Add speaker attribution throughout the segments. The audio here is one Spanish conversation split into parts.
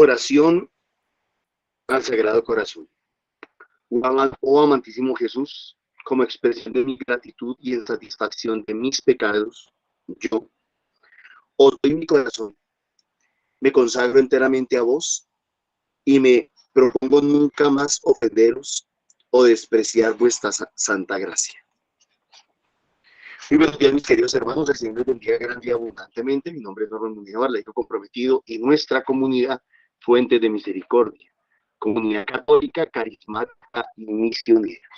Speaker 1: Oración al Sagrado Corazón. Oh amantísimo Jesús, como expresión de mi gratitud y en satisfacción de mis pecados, yo os doy mi corazón, me consagro enteramente a vos y me propongo nunca más ofenderos o despreciar vuestra santa gracia. Muy buenos días, mis queridos hermanos. El Señor les bendiga grande y abundantemente. Mi nombre es Norman Mundial, laico comprometido y nuestra comunidad, Fuente de Misericordia, comunidad católica, carismática y misionera.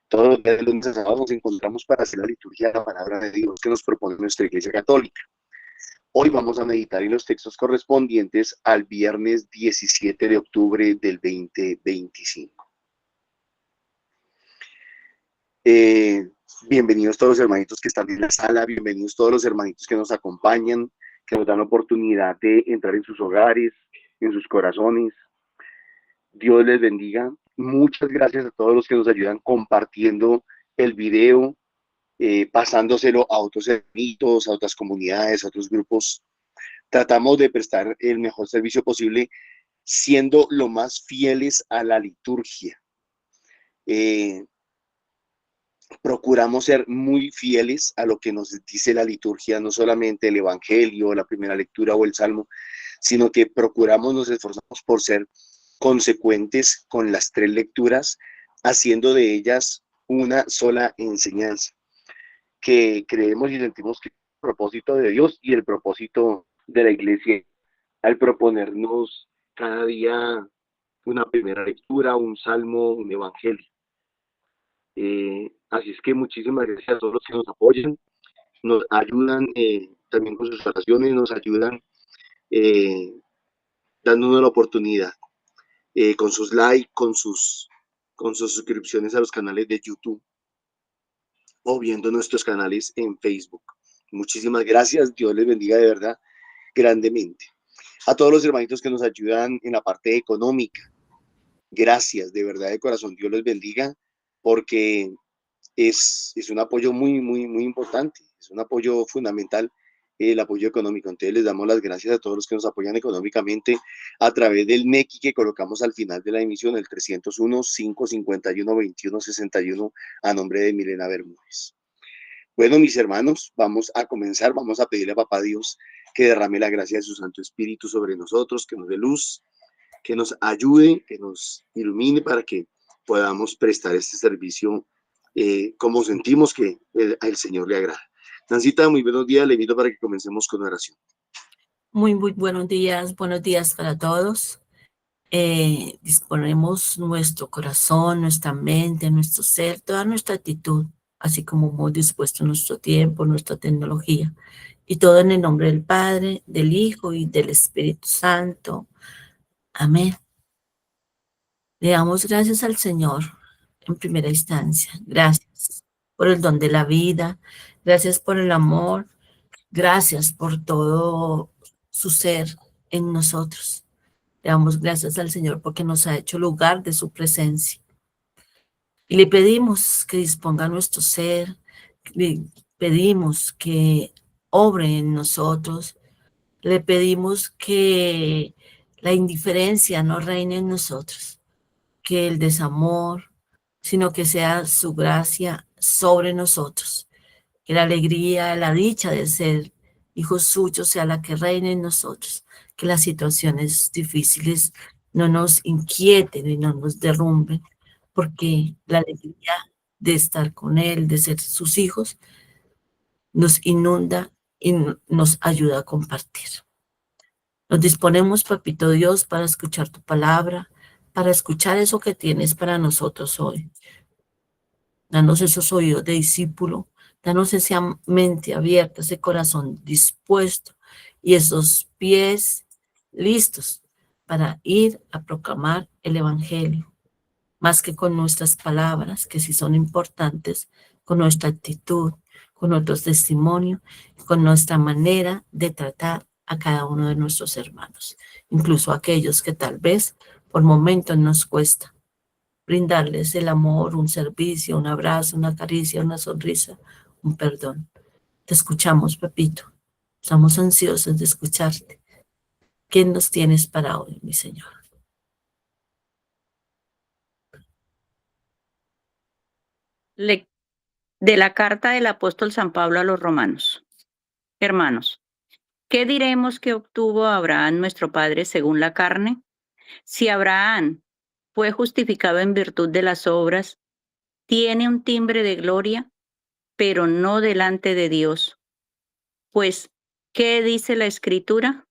Speaker 1: Todos los días de lunes a sábado nos encontramos para hacer la liturgia de la palabra de Dios que nos propone nuestra Iglesia Católica. Hoy vamos a meditar en los textos correspondientes al viernes 17 de octubre del 2025. Bienvenidos todos los hermanitos que están en la sala, bienvenidos todos los hermanitos que nos acompañan, que nos dan la oportunidad de entrar en sus hogares, en sus corazones. Dios les bendiga. Muchas gracias a todos los que nos ayudan compartiendo el video, pasándoselo a otros hermanitos, a otras comunidades, a otros grupos. Tratamos de prestar el mejor servicio posible, siendo lo más fieles a la liturgia. Procuramos ser muy fieles a lo que nos dice la liturgia, no solamente el Evangelio, la primera lectura o el Salmo, sino que procuramos, nos esforzamos por ser consecuentes con las tres lecturas, haciendo de ellas una sola enseñanza, que creemos y sentimos que es el propósito de Dios y el propósito de la Iglesia, al proponernos cada día una primera lectura, un Salmo, un Evangelio. Así es que muchísimas gracias a todos los que nos apoyan, nos ayudan también con sus oraciones, nos ayudan dándonos la oportunidad con sus likes, con sus suscripciones a los canales de YouTube o viendo nuestros canales en Facebook. Muchísimas gracias, Dios les bendiga de verdad grandemente. A todos los hermanitos que nos ayudan en la parte económica, gracias, de verdad de corazón, Dios les bendiga, porque es un apoyo muy importante, es un apoyo fundamental, el apoyo económico. Entonces les damos las gracias a todos los que nos apoyan económicamente a través del MEQI que colocamos al final de la emisión, el 301-551-2161, a nombre de Milena Bermúdez. Bueno, mis hermanos, vamos a comenzar, vamos a pedirle a Papá Dios que derrame la gracia de su Santo Espíritu sobre nosotros, que nos dé luz, que nos ayude, que nos ilumine para que podamos prestar este servicio como sentimos que al Señor le agrada. Nancita, muy buenos días, le invito para que comencemos con oración.
Speaker 2: Muy buenos días para todos. Disponemos nuestro corazón, nuestra mente, nuestro ser, toda nuestra actitud, así como hemos dispuesto nuestro tiempo, nuestra tecnología, y todo en el nombre del Padre, del Hijo y del Espíritu Santo. Amén. Le damos gracias al Señor en primera instancia. Gracias por el don de la vida, gracias por el amor, gracias por todo su ser en nosotros. Le damos gracias al Señor porque nos ha hecho lugar de su presencia. Y le pedimos que disponga nuestro ser, le pedimos que obre en nosotros, le pedimos que la indiferencia no reine en nosotros, que el desamor, sino que sea su gracia sobre nosotros, que la alegría, la dicha de ser hijos suyos sea la que reine en nosotros, que las situaciones difíciles no nos inquieten y no nos derrumben, porque la alegría de estar con Él, de ser sus hijos, nos inunda y nos ayuda a compartir. Nos disponemos, Papito Dios, para escuchar tu palabra, para escuchar eso que tienes para nosotros hoy. Danos esos oídos de discípulo, danos esa mente abierta, ese corazón dispuesto y esos pies listos para ir a proclamar el Evangelio, más que con nuestras palabras, que sí son importantes, con nuestra actitud, con nuestro testimonio, con nuestra manera de tratar a cada uno de nuestros hermanos, incluso aquellos que tal vez por momentos nos cuesta brindarles el amor, un servicio, un abrazo, una caricia, una sonrisa, un perdón. Te escuchamos, Pepito. Estamos ansiosos de escucharte. ¿Qué nos tienes para hoy, mi Señor?
Speaker 3: De la carta del apóstol San Pablo a los romanos. Hermanos, ¿qué diremos que obtuvo Abraham nuestro padre según la carne? Si Abraham fue justificado en virtud de las obras, tiene un timbre de gloria, pero no delante de Dios. Pues, ¿qué dice la Escritura?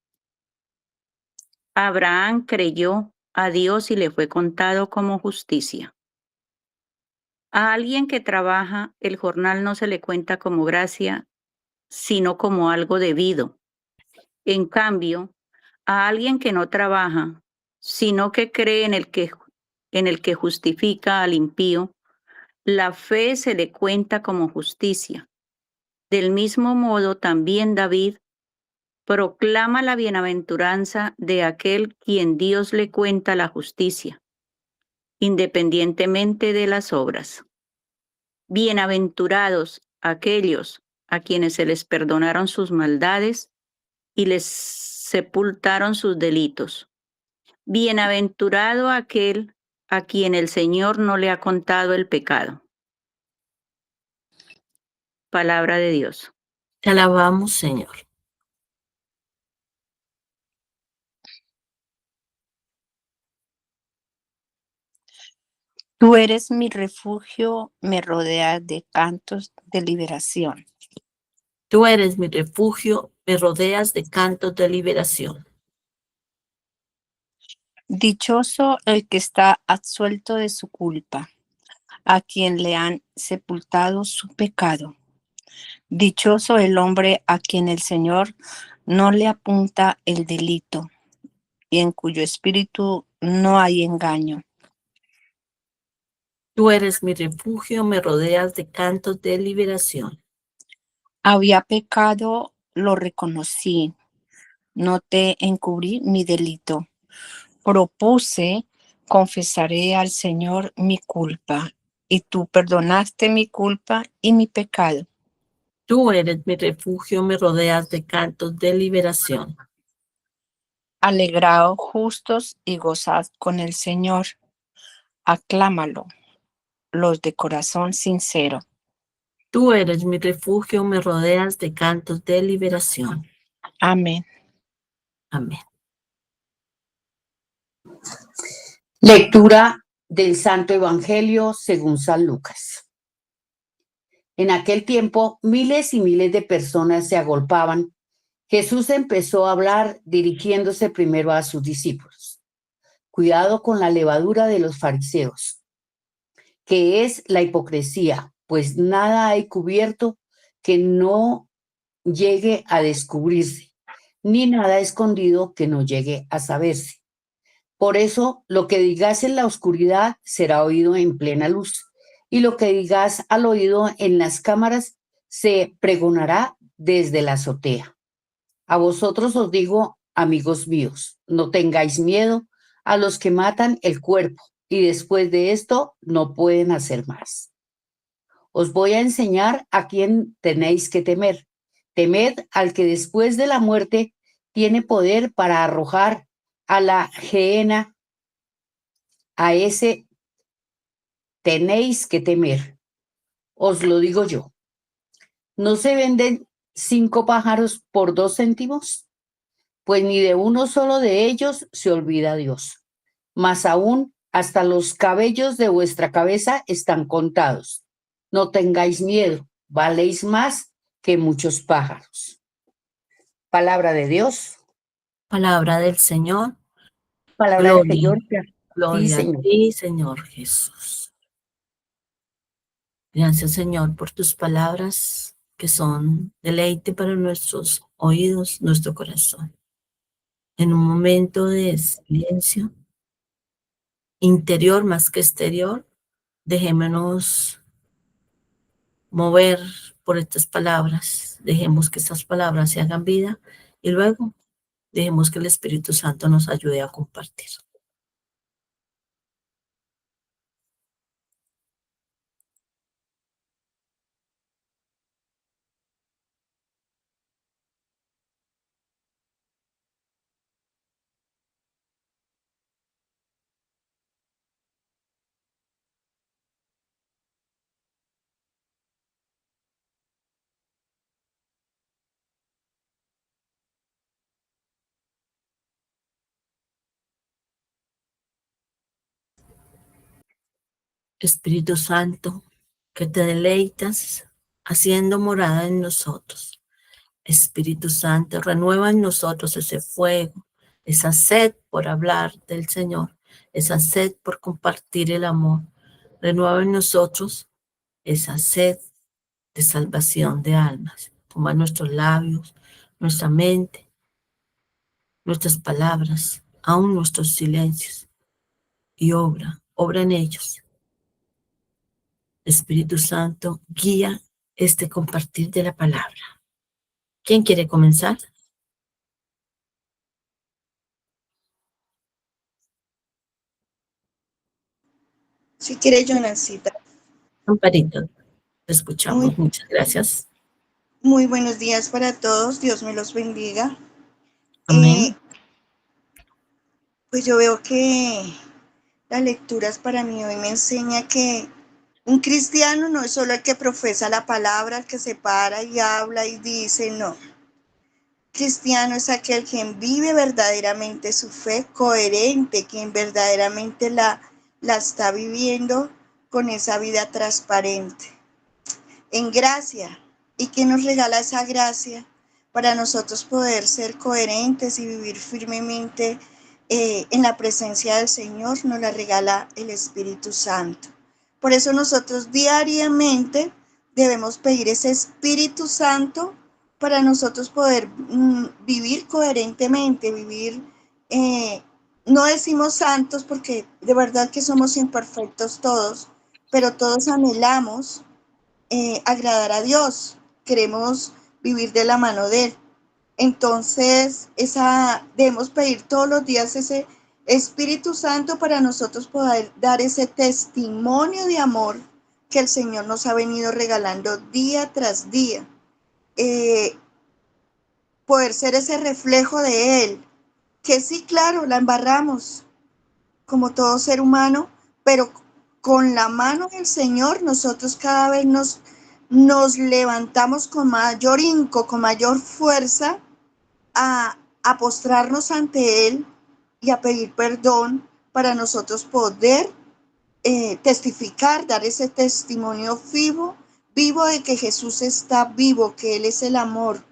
Speaker 3: Abraham creyó a Dios y le fue contado como justicia. A alguien que trabaja, el jornal no se le cuenta como gracia, sino como algo debido. En cambio, a alguien que no trabaja, sino que cree en el que justifica al impío, la fe se le cuenta como justicia. Del mismo modo, también David proclama la bienaventuranza de aquel quien Dios le cuenta la justicia, independientemente de las obras. Bienaventurados aquellos a quienes se les perdonaron sus maldades y les sepultaron sus delitos. Bienaventurado aquel a quien el Señor no le ha contado el pecado. Palabra de Dios.
Speaker 2: Te alabamos, Señor.
Speaker 4: Tú eres mi refugio, me rodeas de cantos de liberación.
Speaker 2: Tú eres mi refugio, me rodeas de cantos de liberación.
Speaker 4: Dichoso el que está absuelto de su culpa, a quien le han sepultado su pecado. Dichoso el hombre a quien el Señor no le apunta el delito y en cuyo espíritu no hay engaño.
Speaker 2: Tú eres mi refugio, me rodeas de cantos de liberación.
Speaker 4: Había pecado, lo reconocí, no te encubrí mi delito. Propuse, confesaré al Señor mi culpa, y tú perdonaste mi culpa y mi pecado.
Speaker 2: Tú eres mi refugio, me rodeas de cantos de liberación.
Speaker 4: Alegraos justos y gozad con el Señor. Aclámalo, los de corazón sincero.
Speaker 2: Tú eres mi refugio, me rodeas de cantos de liberación.
Speaker 4: Amén.
Speaker 2: Amén.
Speaker 5: Lectura del Santo Evangelio según San Lucas. En aquel tiempo, miles y miles de personas se agolpaban. Jesús empezó a hablar dirigiéndose primero a sus discípulos. Cuidado con la levadura de los fariseos, que es la hipocresía, pues nada hay cubierto que no llegue a descubrirse, ni nada escondido que no llegue a saberse. Por eso, lo que digas en la oscuridad será oído en plena luz, y lo que digas al oído en las cámaras se pregonará desde la azotea. A vosotros os digo, amigos míos, no tengáis miedo a los que matan el cuerpo, y después de esto no pueden hacer más. Os voy a enseñar a quién tenéis que temer. Temed al que después de la muerte tiene poder para arrojar a la gehenna. A ese tenéis que temer. Os lo digo yo. ¿No se venden 5 pájaros por 2 céntimos? Pues ni de uno solo de ellos se olvida Dios. Más aún, hasta los cabellos de vuestra cabeza están contados. No tengáis miedo, valéis más que muchos pájaros. Palabra de Dios.
Speaker 2: Palabra del Señor.
Speaker 5: Palabra del
Speaker 2: Gloria,
Speaker 5: Señor. Sí,
Speaker 2: gloria a
Speaker 5: Señor.
Speaker 2: ti, Señor Jesús. Gracias, Señor, por tus palabras que son deleite para nuestros oídos, nuestro corazón. En un momento de silencio, interior más que exterior, dejémonos mover por estas palabras. Dejemos que estas palabras se hagan vida y luego dejemos que el Espíritu Santo nos ayude a compartir. Espíritu Santo, que te deleitas haciendo morada en nosotros. Espíritu Santo, renueva en nosotros ese fuego, esa sed por hablar del Señor, esa sed por compartir el amor. Renueva en nosotros esa sed de salvación de almas. Toma nuestros labios, nuestra mente, nuestras palabras, aún nuestros silencios, y obra en ellos. Espíritu Santo, guía este compartir de la palabra. ¿Quién quiere comenzar?
Speaker 6: Si quiere, Jonancita.
Speaker 2: Amparito, te escuchamos.
Speaker 6: Muy,
Speaker 2: Muchas gracias.
Speaker 6: muy buenos días para todos. Dios me los bendiga.
Speaker 2: Amén.
Speaker 6: Pues yo veo que las lecturas para mí hoy me enseña que un cristiano no es solo el que profesa la palabra, el que se para y habla y dice, no. Cristiano es aquel quien vive verdaderamente su fe, coherente, quien verdaderamente la está viviendo con esa vida transparente. En gracia, y que nos regala esa gracia para nosotros poder ser coherentes y vivir firmemente en la presencia del Señor, nos la regala el Espíritu Santo. Por eso nosotros diariamente debemos pedir ese Espíritu Santo para nosotros poder vivir coherentemente, vivir, no decimos santos porque de verdad que somos imperfectos todos, pero todos anhelamos agradar a Dios, queremos vivir de la mano de Él. Entonces, debemos pedir todos los días ese Espíritu Santo para nosotros poder dar ese testimonio de amor que el Señor nos ha venido regalando día tras día. Poder ser ese reflejo de Él, que sí, claro, la embarramos como todo ser humano, pero con la mano del Señor nosotros cada vez nos levantamos con mayor hinco, con mayor fuerza a postrarnos ante Él y a pedir perdón para nosotros poder testificar, dar ese testimonio vivo de que Jesús está vivo, que Él es el amor,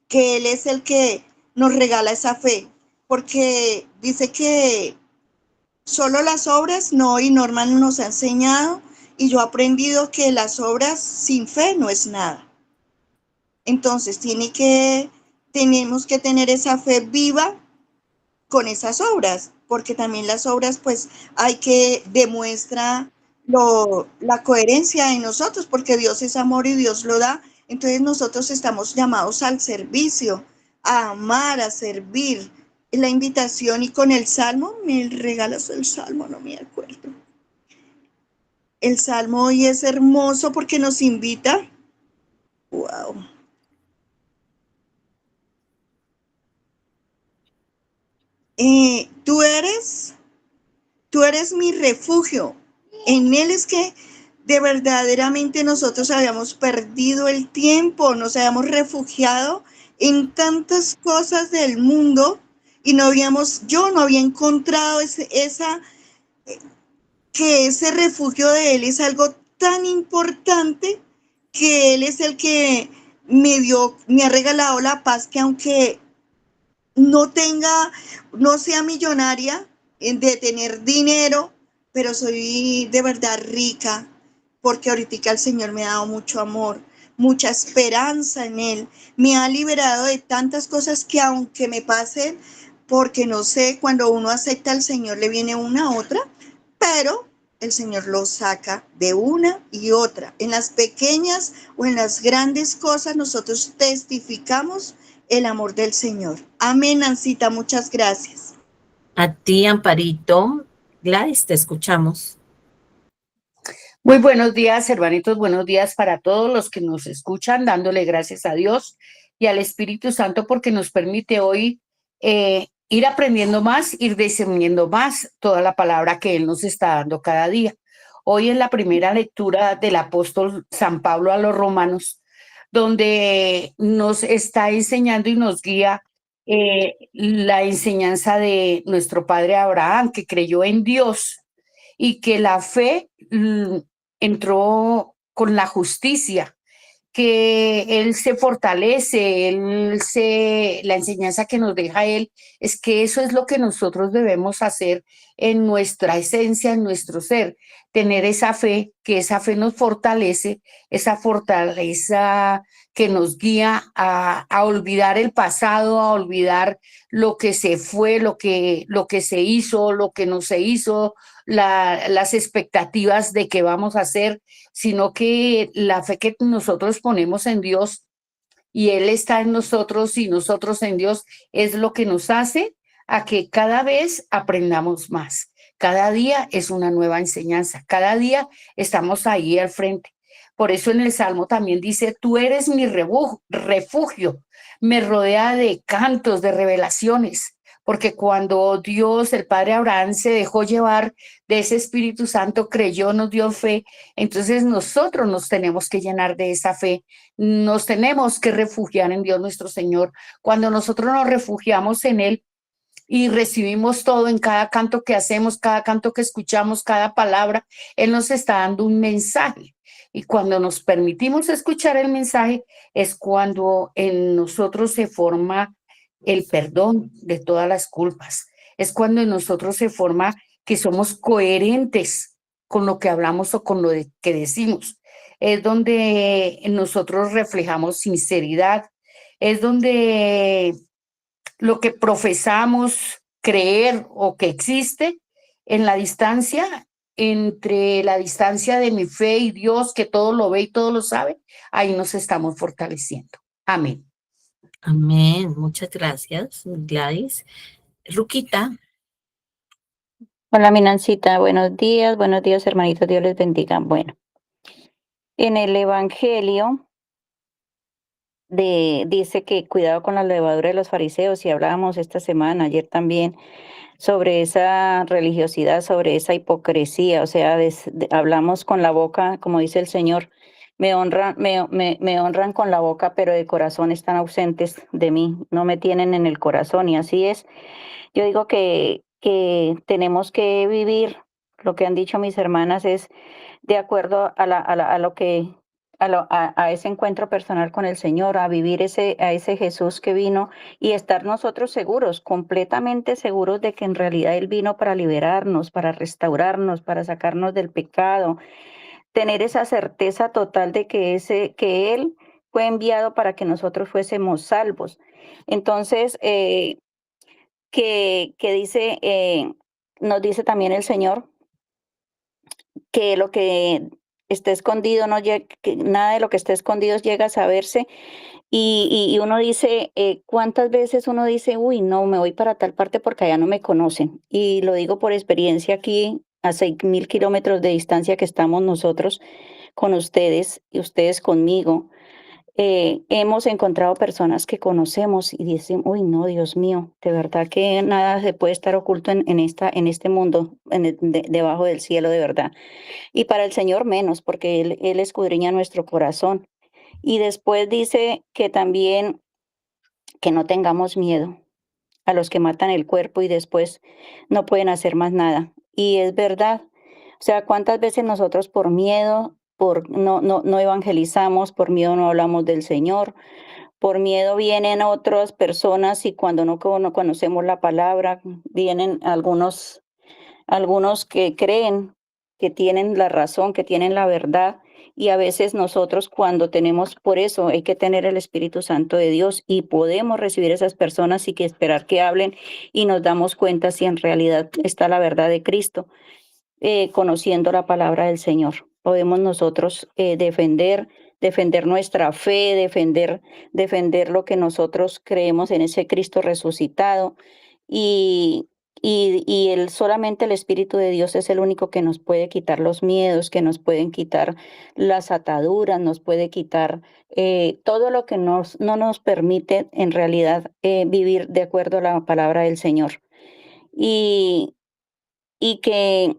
Speaker 6: que Él es el que nos regala esa fe, porque dice que solo las obras no, y Norma nos ha enseñado, y yo he aprendido que las obras sin fe no es nada. Entonces tenemos que tener esa fe viva con esas obras, porque también las obras pues hay que demuestra la coherencia en nosotros, porque Dios es amor y Dios lo da. Entonces nosotros estamos llamados al servicio, a amar, a servir. La invitación, y con el Salmo, me regalas el Salmo, no me acuerdo. El Salmo hoy es hermoso porque nos invita. Wow. Tú eres mi refugio. En Él es que de verdaderamente nosotros habíamos perdido el tiempo, nos habíamos refugiado en tantas cosas del mundo y yo no había encontrado que ese refugio de Él es algo tan importante, que Él es el que me ha regalado la paz, que aunque no sea millonaria de tener dinero, pero soy de verdad rica, porque ahorita el Señor me ha dado mucho amor, mucha esperanza en Él, me ha liberado de tantas cosas que aunque me pasen, porque no sé, cuando uno acepta al Señor le viene una a otra, pero el Señor lo saca de una y otra. En las pequeñas o en las grandes cosas nosotros testificamos el amor del Señor. Amén, Nancita, muchas gracias.
Speaker 2: A ti, Amparito. Gladys, te escuchamos.
Speaker 5: Muy buenos días, hermanitos, buenos días para todos los que nos escuchan, dándole gracias a Dios y al Espíritu Santo porque nos permite hoy ir aprendiendo más, ir discerniendo más toda la palabra que Él nos está dando cada día. Hoy en la primera lectura del apóstol San Pablo a los Romanos, donde nos está enseñando y nos guía la enseñanza de nuestro padre Abraham, que creyó en Dios y que la fe entró con la justicia, que Él se fortalece, la enseñanza que nos deja Él es que eso es lo que nosotros debemos hacer en nuestra esencia, en nuestro ser, tener esa fe, que esa fe nos fortalece, esa fortaleza que nos guía a olvidar el pasado, a olvidar lo que se fue, lo que se hizo, lo que no se hizo, las expectativas de qué vamos a hacer, sino que la fe que nosotros ponemos en Dios y Él está en nosotros y nosotros en Dios es lo que nos hace a que cada vez aprendamos más. Cada día es una nueva enseñanza, cada día estamos ahí al frente. Por eso en el Salmo también dice, tú eres mi refugio, me rodea de cantos, de revelaciones, porque cuando Dios, el Padre Abraham, se dejó llevar de ese Espíritu Santo, creyó, nos dio fe, entonces nosotros nos tenemos que llenar de esa fe, nos tenemos que refugiar en Dios nuestro Señor. Cuando nosotros nos refugiamos en Él y recibimos todo en cada canto que hacemos, cada canto que escuchamos, cada palabra, Él nos está dando un mensaje. Y cuando nos permitimos escuchar el mensaje es cuando en nosotros se forma el perdón de todas las culpas. Es cuando en nosotros se forma que somos coherentes con lo que hablamos o con lo que decimos. Es donde nosotros reflejamos sinceridad. Es donde lo que profesamos creer o que existe en la distancia, entre la distancia de mi fe y Dios, que todo lo ve y todo lo sabe, ahí nos estamos fortaleciendo. Amén.
Speaker 2: Amén. Muchas gracias, Gladys. Ruquita.
Speaker 3: Hola, mi Nancita, buenos días, hermanitos, Dios les bendiga. Bueno, en el Evangelio dice que cuidado con la levadura de los fariseos, y hablábamos esta semana, ayer también, sobre esa religiosidad, sobre esa hipocresía, o sea, hablamos con la boca, como dice el Señor, me honran con la boca, pero de corazón están ausentes de mí, no me tienen en el corazón, y así es. Yo digo que tenemos que vivir, lo que han dicho mis hermanas es de acuerdo a ese encuentro personal con el Señor, a vivir a ese Jesús que vino y estar nosotros seguros, completamente seguros de que en realidad Él vino para liberarnos, para restaurarnos, para sacarnos del pecado, tener esa certeza total de que Él fue enviado para que nosotros fuésemos salvos. Entonces, nos dice también el Señor que lo que esté escondido que nada de lo que esté escondido llega a saberse, y uno dice, ¿cuántas veces uno dice, uy, no, me voy para tal parte porque allá no me conocen? Y lo digo por experiencia aquí, a 6,000 kilómetros de distancia que estamos nosotros con ustedes y ustedes conmigo. Hemos encontrado personas que conocemos y dicen, uy, no, Dios mío, de verdad que nada se puede estar oculto en este mundo, debajo del cielo, de verdad. Y para el Señor menos, porque Él escudriña nuestro corazón. Y después dice que también que no tengamos miedo a los que matan el cuerpo y después no pueden hacer más nada. Y es verdad. O sea, ¿cuántas veces nosotros por miedo, no evangelizamos, por miedo no hablamos del Señor, por miedo vienen otras personas y cuando no conocemos la palabra, vienen algunos que creen que tienen la razón, que tienen la verdad, y a veces nosotros cuando tenemos, por eso hay que tener el Espíritu Santo de Dios y podemos recibir esas personas y que esperar que hablen y nos damos cuenta si en realidad está la verdad de Cristo, conociendo la palabra del Señor. Podemos nosotros defender nuestra fe, defender lo que nosotros creemos en ese Cristo resucitado, y solamente el Espíritu de Dios es el único que nos puede quitar los miedos, que nos pueden quitar las ataduras, nos puede quitar todo lo que no nos permite en realidad vivir de acuerdo a la palabra del Señor. Y que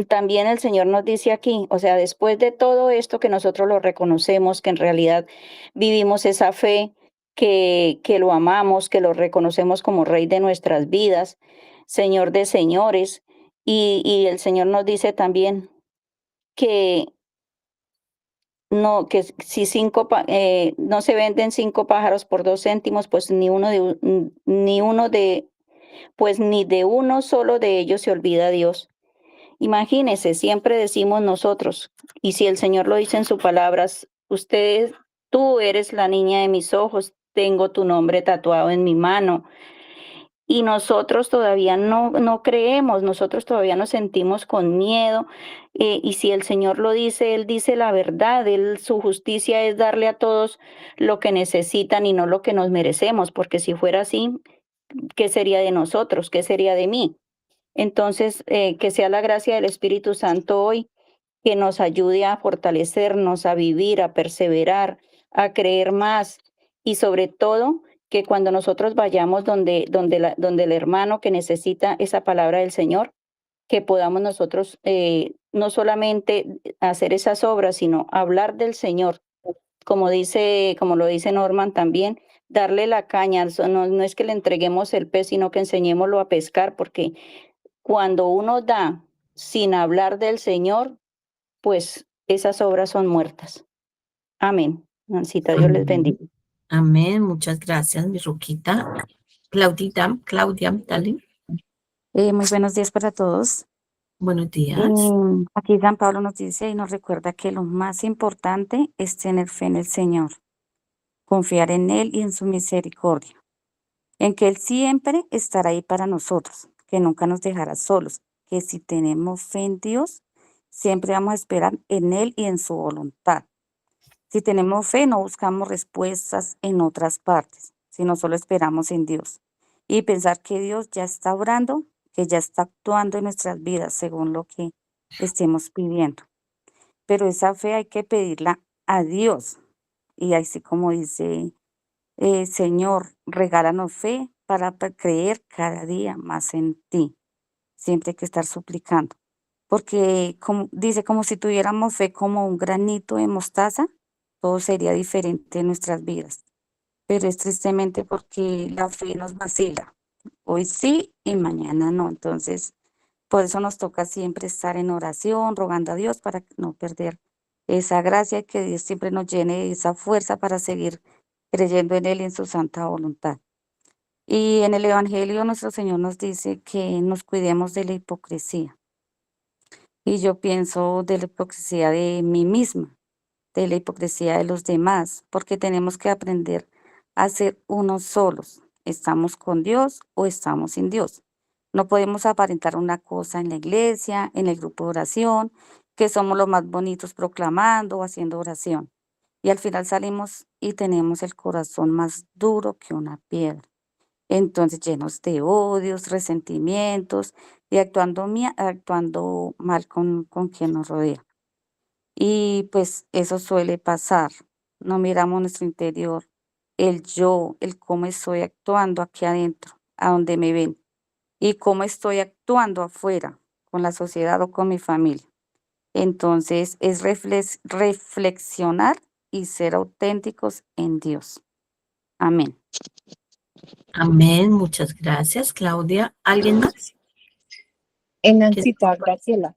Speaker 3: también el Señor nos dice aquí, o sea, después de todo esto que nosotros lo reconocemos, que en realidad vivimos esa fe, que lo amamos, que lo reconocemos como Rey de nuestras vidas, Señor de señores, Y el Señor nos dice también que no, que si no se venden 5 pájaros por 2 céntimos, pues ni de uno solo de ellos se olvida Dios. Imagínese, siempre decimos nosotros, y si el Señor lo dice en sus palabras, tú eres la niña de mis ojos, tengo tu nombre tatuado en mi mano. Y nosotros todavía no creemos, nosotros todavía nos sentimos con miedo. Y si el Señor lo dice, Él dice la verdad, su justicia es darle a todos lo que necesitan y no lo que nos merecemos, porque si fuera así, ¿qué sería de nosotros? ¿Qué sería de mí? Entonces, que sea la gracia del Espíritu Santo hoy que nos ayude a fortalecernos, a vivir, a perseverar, a creer más y sobre todo que cuando nosotros vayamos donde el hermano que necesita esa palabra del Señor, que podamos nosotros no solamente hacer esas obras, sino hablar del Señor, como lo dice Norman también, darle la caña, no es que le entreguemos el pez, sino que enseñémoslo a pescar, porque cuando uno da sin hablar del Señor, pues esas obras son muertas. Amén. Nancita, Dios les bendiga.
Speaker 2: Amén, muchas gracias, mi Ruquita. Claudia, dale.
Speaker 7: Muy buenos días para todos.
Speaker 2: Buenos días.
Speaker 7: Aquí San Pablo nos dice y nos recuerda que lo más importante es tener fe en el Señor, confiar en Él y en su misericordia, en que Él siempre estará ahí para nosotros, que nunca nos dejará solos, que si tenemos fe en Dios, siempre vamos a esperar en Él y en su voluntad. Si tenemos fe, no buscamos respuestas en otras partes, sino solo esperamos en Dios. Y pensar que Dios ya está obrando, que ya está actuando en nuestras vidas según lo que estemos pidiendo. Pero esa fe hay que pedirla a Dios. Y así como dice, Señor, regálanos fe para creer cada día más en ti. Siempre hay que estar suplicando. Porque dice, como si tuviéramos fe como un granito de mostaza, todo sería diferente en nuestras vidas. Pero es tristemente porque la fe nos vacila. Hoy sí y mañana no. Entonces, por eso nos toca siempre estar en oración, rogando a Dios para no perder esa gracia y que Dios siempre nos llene de esa fuerza para seguir creyendo en Él y en su santa voluntad. Y en el Evangelio nuestro Señor nos dice que nos cuidemos de la hipocresía. Y yo pienso de la hipocresía de mí misma, de la hipocresía de los demás, porque tenemos que aprender a ser unos solos. ¿Estamos con Dios o estamos sin Dios? No podemos aparentar una cosa en la iglesia, en el grupo de oración, que somos los más bonitos proclamando o haciendo oración. Y al final salimos y tenemos el corazón más duro que una piedra. Entonces llenos de odios, resentimientos y actuando mal con quien nos rodea. Y pues eso suele pasar. No miramos nuestro interior, el yo, el cómo estoy actuando aquí adentro, a donde me ven, y cómo estoy actuando afuera, con la sociedad o con mi familia. Entonces es reflexionar y ser auténticos en Dios. Amén.
Speaker 2: Amén, muchas gracias, Claudia. ¿Alguien más?
Speaker 4: Nancita, Graciela.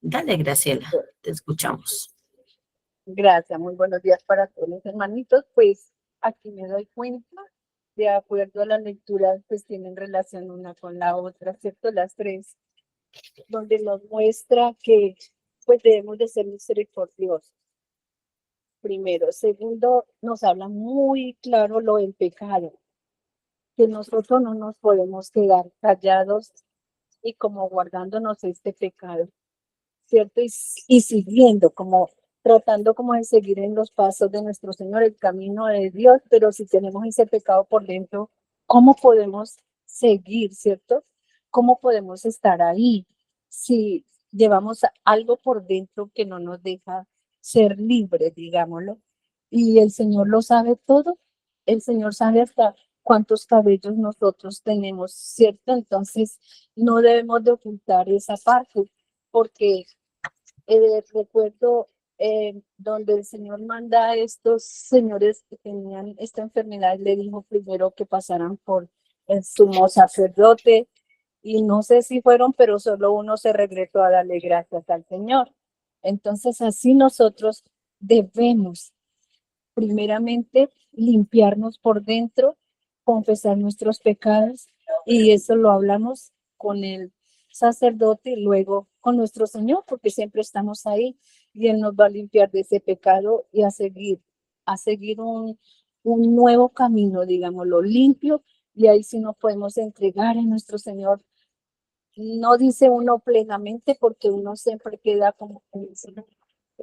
Speaker 2: Dale, Graciela, te escuchamos.
Speaker 4: Gracias, muy buenos días para todos los hermanitos. Pues aquí me doy cuenta, de acuerdo a las lecturas, pues tienen relación una con la otra, ¿cierto? Las tres, donde nos muestra que pues debemos de ser misericordiosos. Primero. Segundo, nos habla muy claro lo del pecado, que nosotros no nos podemos quedar callados y como guardándonos este pecado, ¿cierto? Y siguiendo, como tratando como de seguir en los pasos de nuestro Señor, el camino de Dios, pero si tenemos ese pecado por dentro, ¿cómo podemos seguir, cierto? ¿Cómo podemos estar ahí si llevamos algo por dentro que no nos deja ser libres, digámoslo? Y el Señor lo sabe todo, el Señor sabe hasta cuántos cabellos nosotros tenemos, ¿cierto? Entonces, no debemos de ocultar esa parte, porque recuerdo donde el Señor manda a estos señores que tenían esta enfermedad, le dijo primero que pasaran por el sumo sacerdote, y no sé si fueron, pero solo uno se regresó a darle gracias al Señor. Entonces, así nosotros debemos primeramente limpiarnos por dentro, confesar nuestros pecados, y eso lo hablamos con el sacerdote y luego con nuestro Señor, porque siempre estamos ahí y Él nos va a limpiar de ese pecado y a seguir un nuevo camino, digámoslo, limpio, y ahí sí nos podemos entregar a nuestro Señor. No dice uno plenamente porque uno siempre queda como que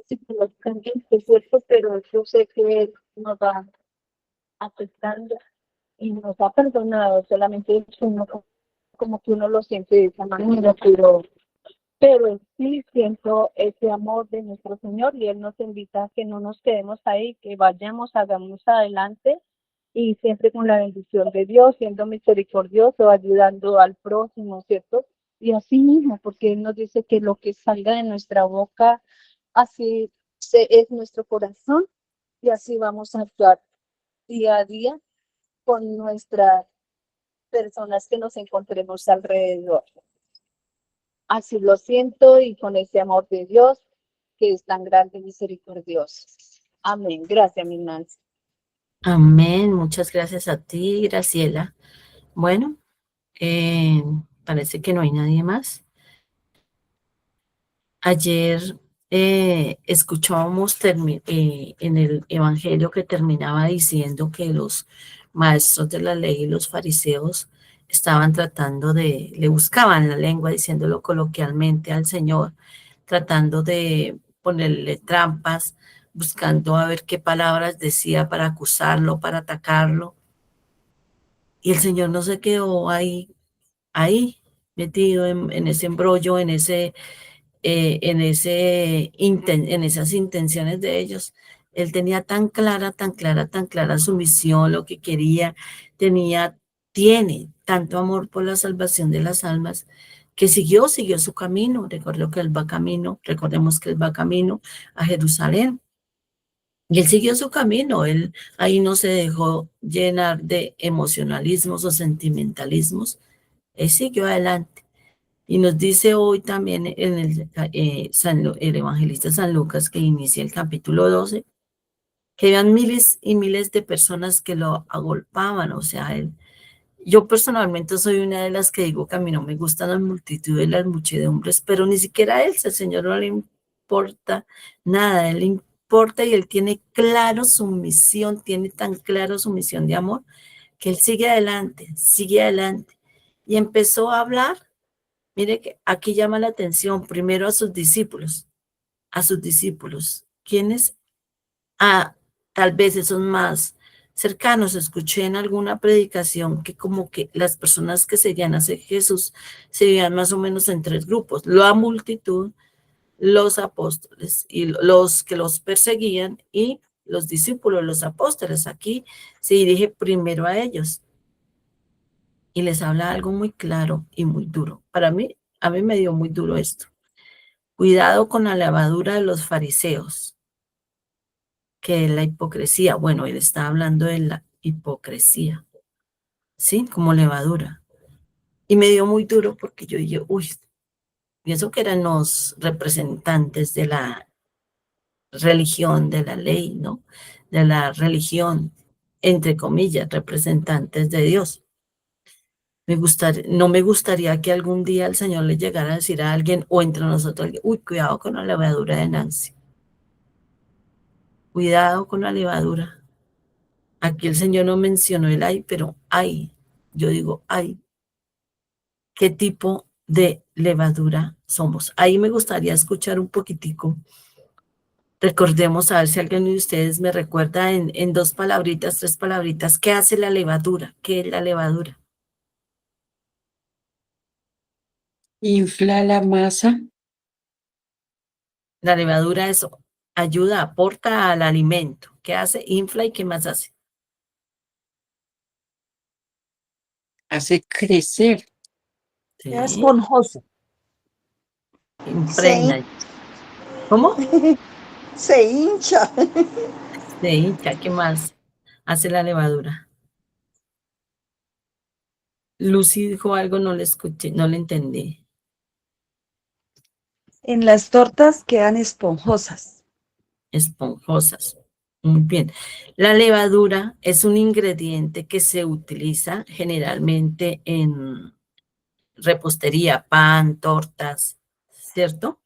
Speaker 4: psicológicamente, es cierto, pero yo sé que Él nos va aceptando y nos ha perdonado, solamente es uno como que uno lo siente de esa manera, pero en sí siento ese amor de nuestro Señor y Él nos invita a que no nos quedemos ahí, que vayamos, hagamos adelante y siempre con la bendición de Dios, siendo misericordioso, ayudando al próximo, ¿cierto? Y así mismo, porque Él nos dice que lo que salga de nuestra boca, así es nuestro corazón y así vamos a actuar día a día con nuestras personas que nos encontremos alrededor. Así lo siento y con ese amor de Dios que es tan grande y misericordioso. Amén. Gracias, mi Nancy.
Speaker 2: Amén. Muchas gracias a ti, Graciela. Bueno, parece que no hay nadie más. Ayer escuchábamos en el Evangelio que terminaba diciendo que los maestros de la ley y los fariseos estaban le buscaban la lengua, diciéndolo coloquialmente al Señor, tratando de ponerle trampas, buscando a ver qué palabras decía para acusarlo, para atacarlo. Y el Señor no se quedó ahí metido en ese embrollo, en esas intenciones de ellos. Él tenía tan clara su misión, lo que quería, tiene tanto amor por la salvación de las almas, que siguió su camino. Recordemos que él va camino a Jerusalén. Y él siguió su camino, él ahí no se dejó llenar de emocionalismos o sentimentalismos, él siguió adelante. Y nos dice hoy también en el evangelista San Lucas, que inicia el capítulo 12, que habían miles y miles de personas que lo agolpaban. O sea, yo personalmente soy una de las que digo que a mí no me gustan las multitudes, las muchedumbres, pero ni siquiera a él, al Señor no le importa nada, él le importa y él tiene claro su misión, tiene tan claro su misión de amor, que él sigue adelante. Y empezó a hablar. Mire que aquí llama la atención primero a sus discípulos, quienes tal vez esos más cercanos. Escuché en alguna predicación que como que las personas que seguían a Jesús se veían más o menos en tres grupos: la multitud, los apóstoles y los que los perseguían, y los discípulos, los apóstoles. Aquí se dirige primero a ellos y les habla algo muy claro y muy duro. A mí me dio muy duro esto. Cuidado con la levadura de los fariseos, que es la hipocresía. Bueno, él está hablando de la hipocresía, ¿sí? Como levadura. Y me dio muy duro porque yo dije, uy, y eso que eran los representantes de la religión, de la ley, ¿no? De la religión, entre comillas, representantes de Dios. No me gustaría que algún día el Señor le llegara a decir a alguien, o entre nosotros, uy, cuidado con la levadura de Nancy. Cuidado con la levadura. Aquí el Señor no mencionó el ay, pero ay. Yo digo, ay, ¿qué tipo de levadura somos? Ahí me gustaría escuchar un poquitico. Recordemos, a ver si alguien de ustedes me recuerda en dos palabritas, tres palabritas, ¿qué hace la levadura? ¿Qué es la levadura?
Speaker 8: Infla la masa.
Speaker 2: La levadura ayuda, aporta al alimento. ¿Qué hace? Infla. ¿Y qué más hace?
Speaker 8: Hace crecer.
Speaker 2: Sí.
Speaker 5: Es esponjoso.
Speaker 2: Impregna. ¿Cómo?
Speaker 6: Se hincha.
Speaker 2: Se hincha. ¿Qué más hace la levadura? Lucy dijo algo, no le escuché, no le entendí.
Speaker 9: En las tortas quedan esponjosas.
Speaker 2: Esponjosas. Muy bien. La levadura es un ingrediente que se utiliza generalmente en repostería, pan, tortas, ¿cierto?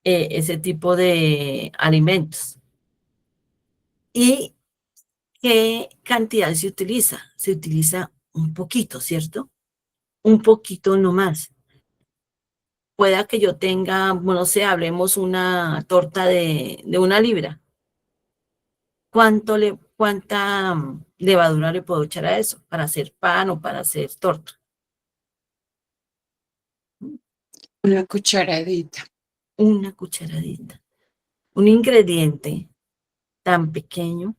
Speaker 2: Ese tipo de alimentos. ¿Y qué cantidad se utiliza? Se utiliza un poquito, ¿cierto? Un poquito nomás. Pueda que yo tenga, no sé, hablemos una torta de 1 libra. ¿Cuánta levadura le puedo echar a eso para hacer pan o para hacer torta?
Speaker 8: Una cucharadita.
Speaker 2: Una cucharadita. Un ingrediente tan pequeño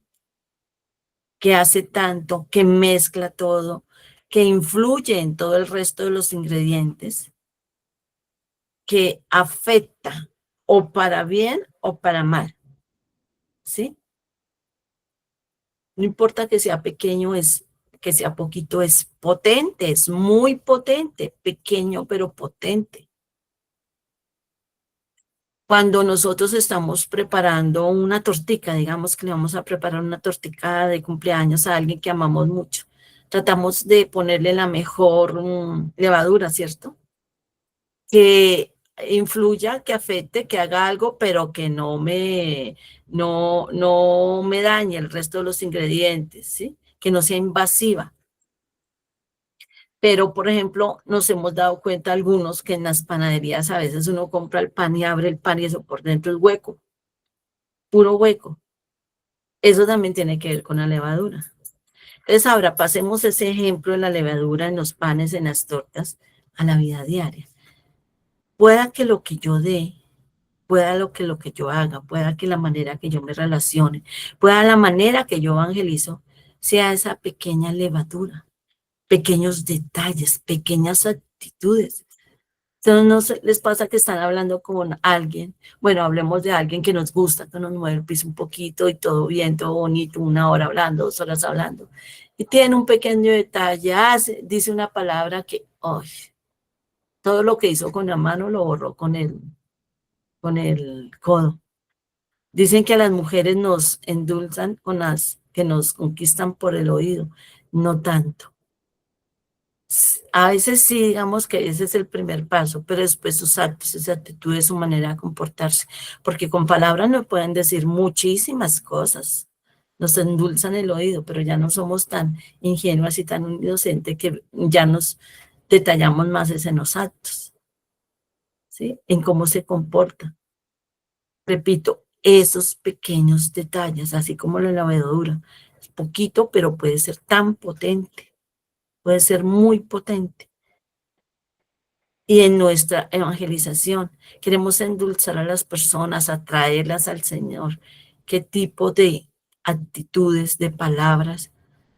Speaker 2: que hace tanto, que mezcla todo, que influye en todo el resto de los ingredientes, que afecta o para bien o para mal, ¿sí? No importa que sea pequeño, que sea poquito, es potente, es muy potente, pequeño pero potente. Cuando nosotros estamos preparando una tortica, digamos que le vamos a preparar una tortica de cumpleaños a alguien que amamos mucho, tratamos de ponerle la mejor levadura, ¿cierto? Que influya, que afecte, que haga algo, pero que no me dañe el resto de los ingredientes, ¿sí? Que no sea invasiva. Pero, por ejemplo, nos hemos dado cuenta algunos que en las panaderías a veces uno compra el pan y abre el pan y eso por dentro es hueco, puro hueco. Eso también tiene que ver con la levadura. Entonces, ahora pasemos ese ejemplo de la levadura en los panes, en las tortas, a la vida diaria. Pueda que lo que yo dé, pueda lo que yo haga, pueda que la manera que yo me relacione, pueda la manera que yo evangelizo, sea esa pequeña levadura, pequeños detalles, pequeñas actitudes. Entonces, ¿no les pasa que están hablando con alguien? Bueno, hablemos de alguien que nos gusta, que nos mueve el piso un poquito y todo bien, todo bonito, 1 hora hablando, 2 horas hablando. Y tiene un pequeño detalle, dice una palabra que, ¡ay! Todo lo que hizo con la mano lo borró con el codo. Dicen que a las mujeres nos endulzan con las que nos conquistan por el oído, no tanto. A veces sí, digamos que ese es el primer paso, pero después sus actos, sus actitudes, su manera de comportarse, porque con palabras nos pueden decir muchísimas cosas, nos endulzan el oído, pero ya no somos tan ingenuas y tan inocentes que ya nos detallamos más en los actos, ¿sí? En cómo se comporta. Repito, esos pequeños detalles, así como la levadura, es poquito, pero puede ser tan potente, puede ser muy potente. Y en nuestra evangelización queremos endulzar a las personas, atraerlas al Señor. ¿Qué tipo de actitudes, de palabras,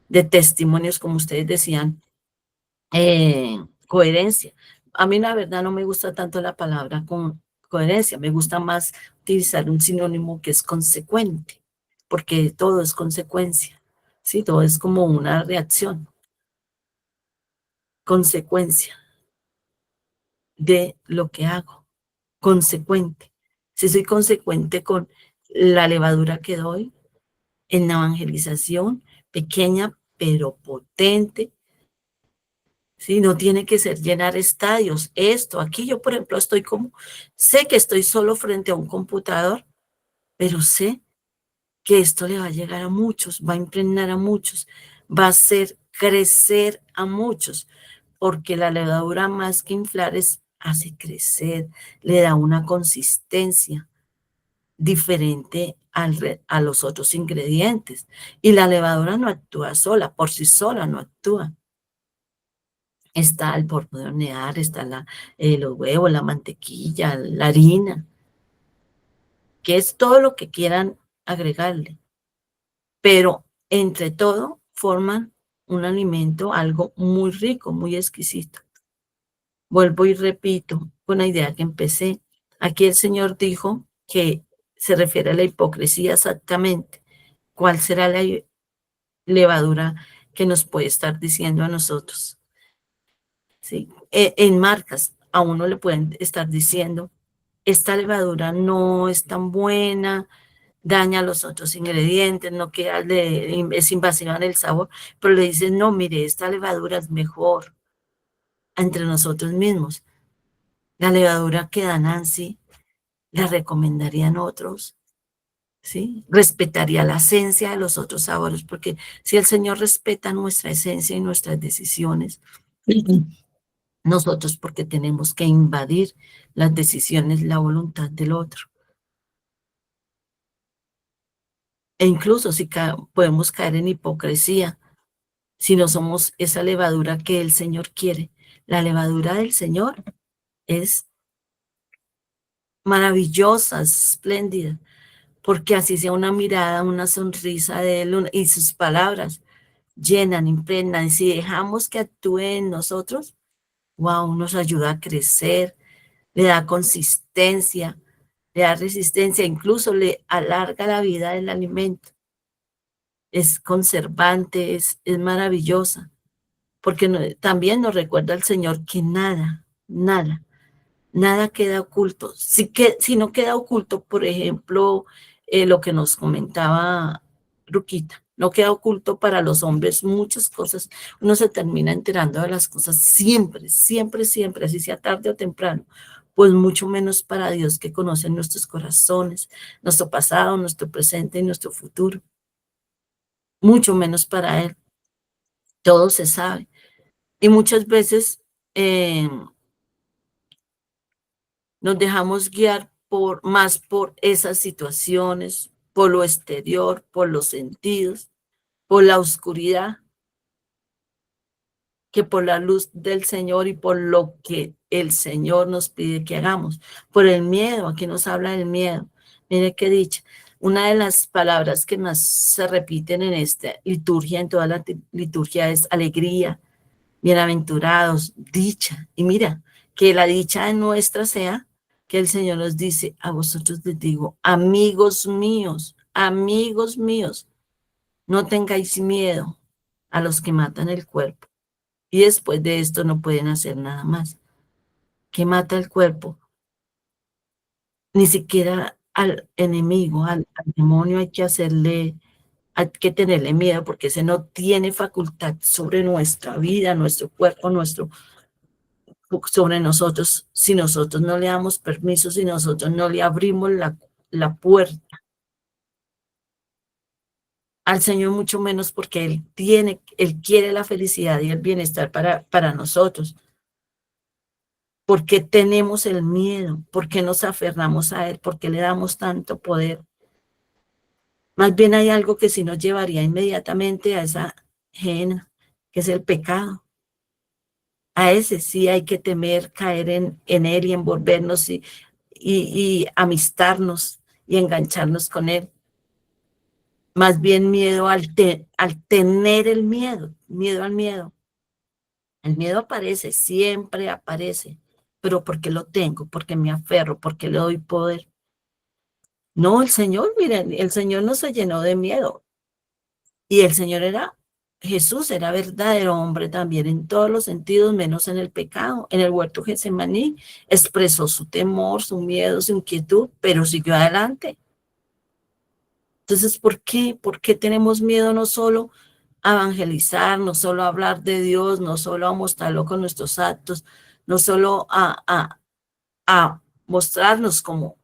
Speaker 2: de testimonios, como ustedes decían, coherencia? A mí la verdad no me gusta tanto la palabra con coherencia, me gusta más utilizar un sinónimo que es consecuente, porque todo es consecuencia, ¿sí? Todo es como una reacción, consecuencia de lo que hago. Consecuente. Si soy consecuente con la levadura que doy en la evangelización, pequeña pero potente, ¿sí? No tiene que ser llenar estadios, esto, aquí yo por ejemplo sé que estoy solo frente a un computador, pero sé que esto le va a llegar a muchos, va a impregnar a muchos, va a hacer crecer a muchos, porque la levadura más que inflar hace crecer, le da una consistencia diferente a los otros ingredientes. Y la levadura no actúa sola, por sí sola no actúa. Está el polvo de hornear, está los huevos, la mantequilla, la harina, que es todo lo que quieran agregarle. Pero entre todo forman un alimento, algo muy rico, muy exquisito. Vuelvo y repito con la idea que empecé. Aquí el Señor dijo que se refiere a la hipocresía exactamente. ¿Cuál será la levadura que nos puede estar diciendo a nosotros? ¿sí? En marcas a uno le pueden estar diciendo, esta levadura no es tan buena, daña los otros ingredientes, no queda es invasiva en el sabor, pero le dicen, no, mire, esta levadura es mejor entre nosotros mismos. La levadura que da Nancy, la recomendarían otros, ¿sí? Respetaría la esencia de los otros sabores, porque si el Señor respeta nuestra esencia y nuestras decisiones, nosotros porque tenemos que invadir las decisiones, la voluntad del otro. E incluso si podemos caer en hipocresía, si no somos esa levadura que el Señor quiere. La levadura del Señor es maravillosa, espléndida, porque así sea una mirada, una sonrisa de Él y sus palabras llenan, impregnan. Y si dejamos que actúe en nosotros, wow, nos ayuda a crecer, le da consistencia, le da resistencia, incluso le alarga la vida del alimento. Es conservante, es maravillosa, porque también nos recuerda al Señor que nada queda oculto. Si no queda oculto, por ejemplo, lo que nos comentaba Ruquita, no queda oculto para los hombres muchas cosas. Uno se termina enterando de las cosas siempre, siempre, siempre, así sea tarde o temprano. Pues mucho menos para Dios, que conoce nuestros corazones, nuestro pasado, nuestro presente y nuestro futuro. Mucho menos para Él. Todo se sabe. Y muchas veces nos dejamos guiar más por esas situaciones, por lo exterior, por los sentidos, por la oscuridad, que por la luz del Señor y por lo que el Señor nos pide que hagamos. Por el miedo, aquí nos habla del miedo. Mire qué dicha. Una de las palabras que más se repiten en esta liturgia, en toda la liturgia, es alegría, bienaventurados, dicha. Y mira, que la dicha de nuestra sea que el Señor nos dice, a vosotros les digo, amigos míos, no tengáis miedo a los que matan el cuerpo. Y después de esto no pueden hacer nada más. ¿Qué mata el cuerpo? Ni siquiera al enemigo, al demonio hay que tenerle miedo, porque ese no tiene facultad sobre nuestra vida, nuestro cuerpo, sobre nosotros, si nosotros no le damos permiso, si nosotros no le abrimos la puerta al Señor, mucho menos, porque Él quiere la felicidad y el bienestar para nosotros. ¿Por qué tenemos el miedo? ¿Por qué nos aferramos a Él? ¿Por qué le damos tanto poder? Más bien hay algo que sí nos llevaría inmediatamente a esa ajena, que es el pecado. A ese sí hay que temer caer en Él y envolvernos y amistarnos y engancharnos con Él. Más bien miedo al tener el miedo al miedo. El miedo aparece, siempre aparece, pero ¿por qué lo tengo? ¿Por qué me aferro? ¿Por qué le doy poder? No, el Señor, miren, el Señor no se llenó de miedo. Y el Señor Jesús era verdadero hombre también en todos los sentidos, menos en el pecado. En el huerto Getsemaní expresó su temor, su miedo, su inquietud, pero siguió adelante. Entonces, ¿por qué? ¿Por qué tenemos miedo no solo a evangelizar, no solo a hablar de Dios, no solo a mostrarlo con nuestros actos, no solo a mostrarnos como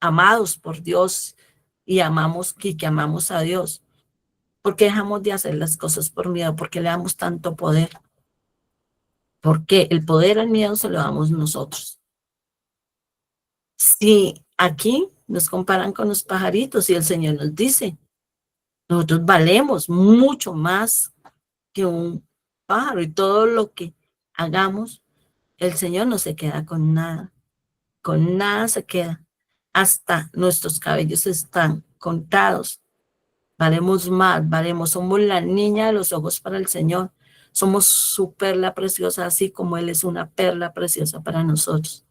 Speaker 2: amados por Dios y que amamos a Dios? ¿Por qué dejamos de hacer las cosas por miedo? ¿Por qué le damos tanto poder? Porque el poder al miedo se lo damos nosotros. Si aquí nos comparan con los pajaritos y el Señor nos dice, nosotros valemos mucho más que un pájaro, y todo lo que hagamos, el Señor no se queda con nada se queda. Hasta nuestros cabellos están contados. Valemos más, somos la niña de los ojos para el Señor. Somos su perla preciosa, así como Él es una perla preciosa para nosotros.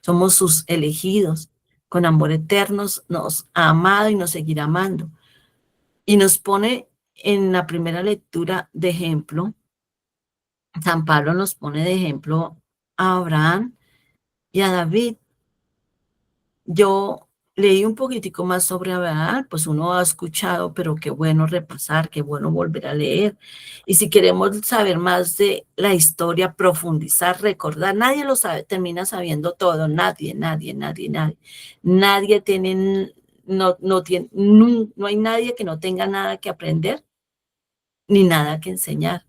Speaker 2: Somos sus elegidos. Con amor eterno nos ha amado y nos seguirá amando. Y nos pone en la primera lectura de ejemplo San Pablo nos pone de ejemplo a Abraham y a David. Yo leí un poquitico más sobre Abraham, pues uno ha escuchado, pero qué bueno repasar, qué bueno volver a leer. Y si queremos saber más de la historia, profundizar, recordar, nadie lo sabe, termina sabiendo todo, nadie. Nadie tiene, no hay nadie que no tenga nada que aprender ni nada que enseñar.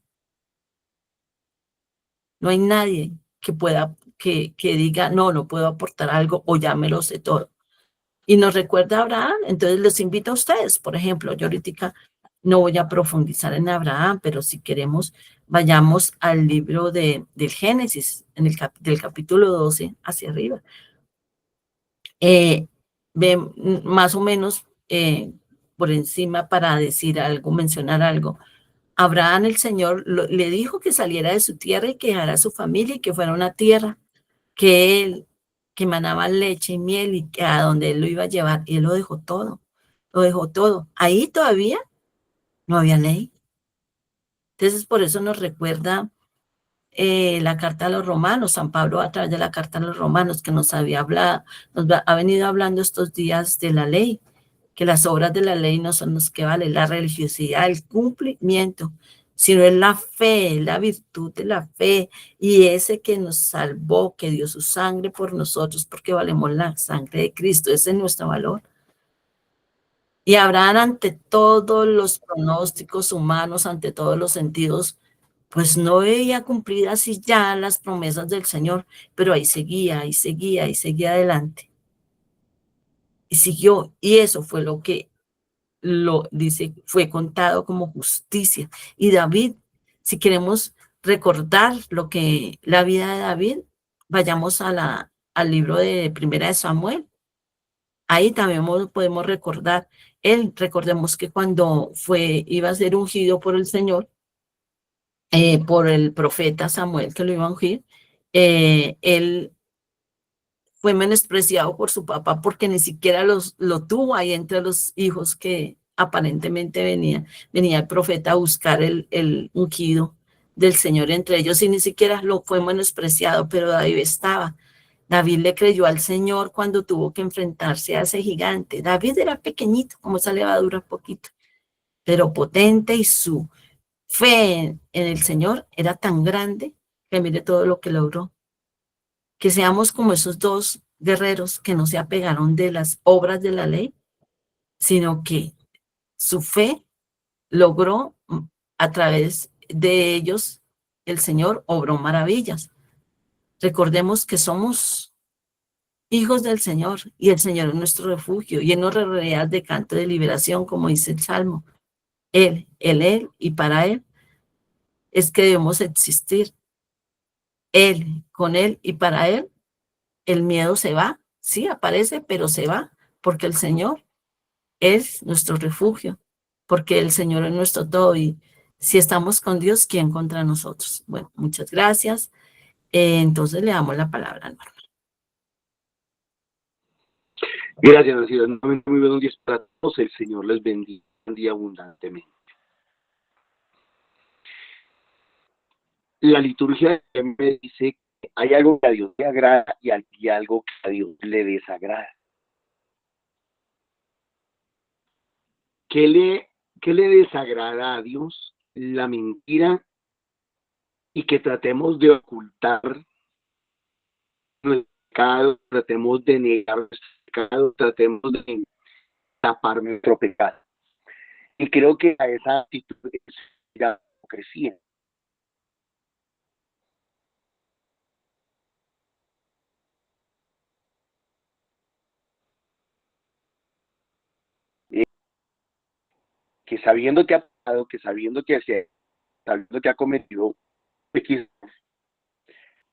Speaker 2: No hay nadie que pueda, que diga, no puedo aportar algo o ya me lo sé todo. Y nos recuerda a Abraham, entonces les invito a ustedes, por ejemplo, yo ahorita no voy a profundizar en Abraham, pero si queremos, vayamos al libro del Génesis, del capítulo 12 hacia arriba. Ven más o menos por encima para decir algo, mencionar algo. Abraham, el Señor, le dijo que saliera de su tierra y que dejara a su familia y que fuera una tierra que manaba leche y miel y que a donde él lo iba a llevar. Y él lo dejó todo, lo dejó todo. Ahí todavía no había ley. Entonces, por eso nos recuerda la carta a los romanos, San Pablo a través de la carta a los romanos, que nos había hablado, ha venido hablando estos días de la ley, que las obras de la ley no son los que vale, la religiosidad, el cumplimiento, sino es la fe, la virtud de la fe, y ese que nos salvó, que dio su sangre por nosotros, porque valemos la sangre de Cristo, ese es nuestro valor. Y Abraham, ante todos los pronósticos humanos, ante todos los sentidos, pues no veía cumplidas y ya las promesas del Señor, pero ahí seguía adelante. Y siguió, y eso fue lo que lo dice, fue contado como justicia. Y David, si queremos recordar la vida de David, vayamos al libro de Primera de Samuel. Ahí también podemos recordar, recordemos que cuando iba a ser ungido por el Señor, por el profeta Samuel que lo iba a ungir, él fue menospreciado por su papá porque ni siquiera lo tuvo ahí entre los hijos que aparentemente venía el profeta a buscar el ungido del Señor entre ellos y ni siquiera lo fue menospreciado, pero David estaba. David le creyó al Señor cuando tuvo que enfrentarse a ese gigante. David era pequeñito, como esa levadura poquito, pero potente, y su fe en el Señor era tan grande que mire todo lo que logró. Que seamos como esos dos guerreros que no se apegaron de las obras de la ley, sino que su fe logró, a través de ellos, el Señor obró maravillas. Recordemos que somos hijos del Señor y el Señor es nuestro refugio y Él nos rodea de canto de liberación, como dice el Salmo. Él y para Él es que debemos existir. Él, con Él y para Él, el miedo se va, sí aparece, pero se va, porque el Señor es nuestro refugio, porque el Señor es nuestro todo, y si estamos con Dios, ¿quién contra nosotros? Bueno, muchas gracias. Entonces le damos la palabra a Norma.
Speaker 1: Gracias, Nancy. Muy buenos días para todos. El Señor les bendiga abundantemente. La liturgia me dice que hay algo que a Dios le agrada y algo que a Dios le desagrada. ¿Qué le desagrada a Dios? La mentira, y que tratemos de ocultar nuestro pecado, tratemos de negar nuestro pecado, tratemos de tapar nuestro pecado. Y creo que a esa actitud es la hipocresía. Que sabiendo que ha pecado, que sabiendo que ha cometido X,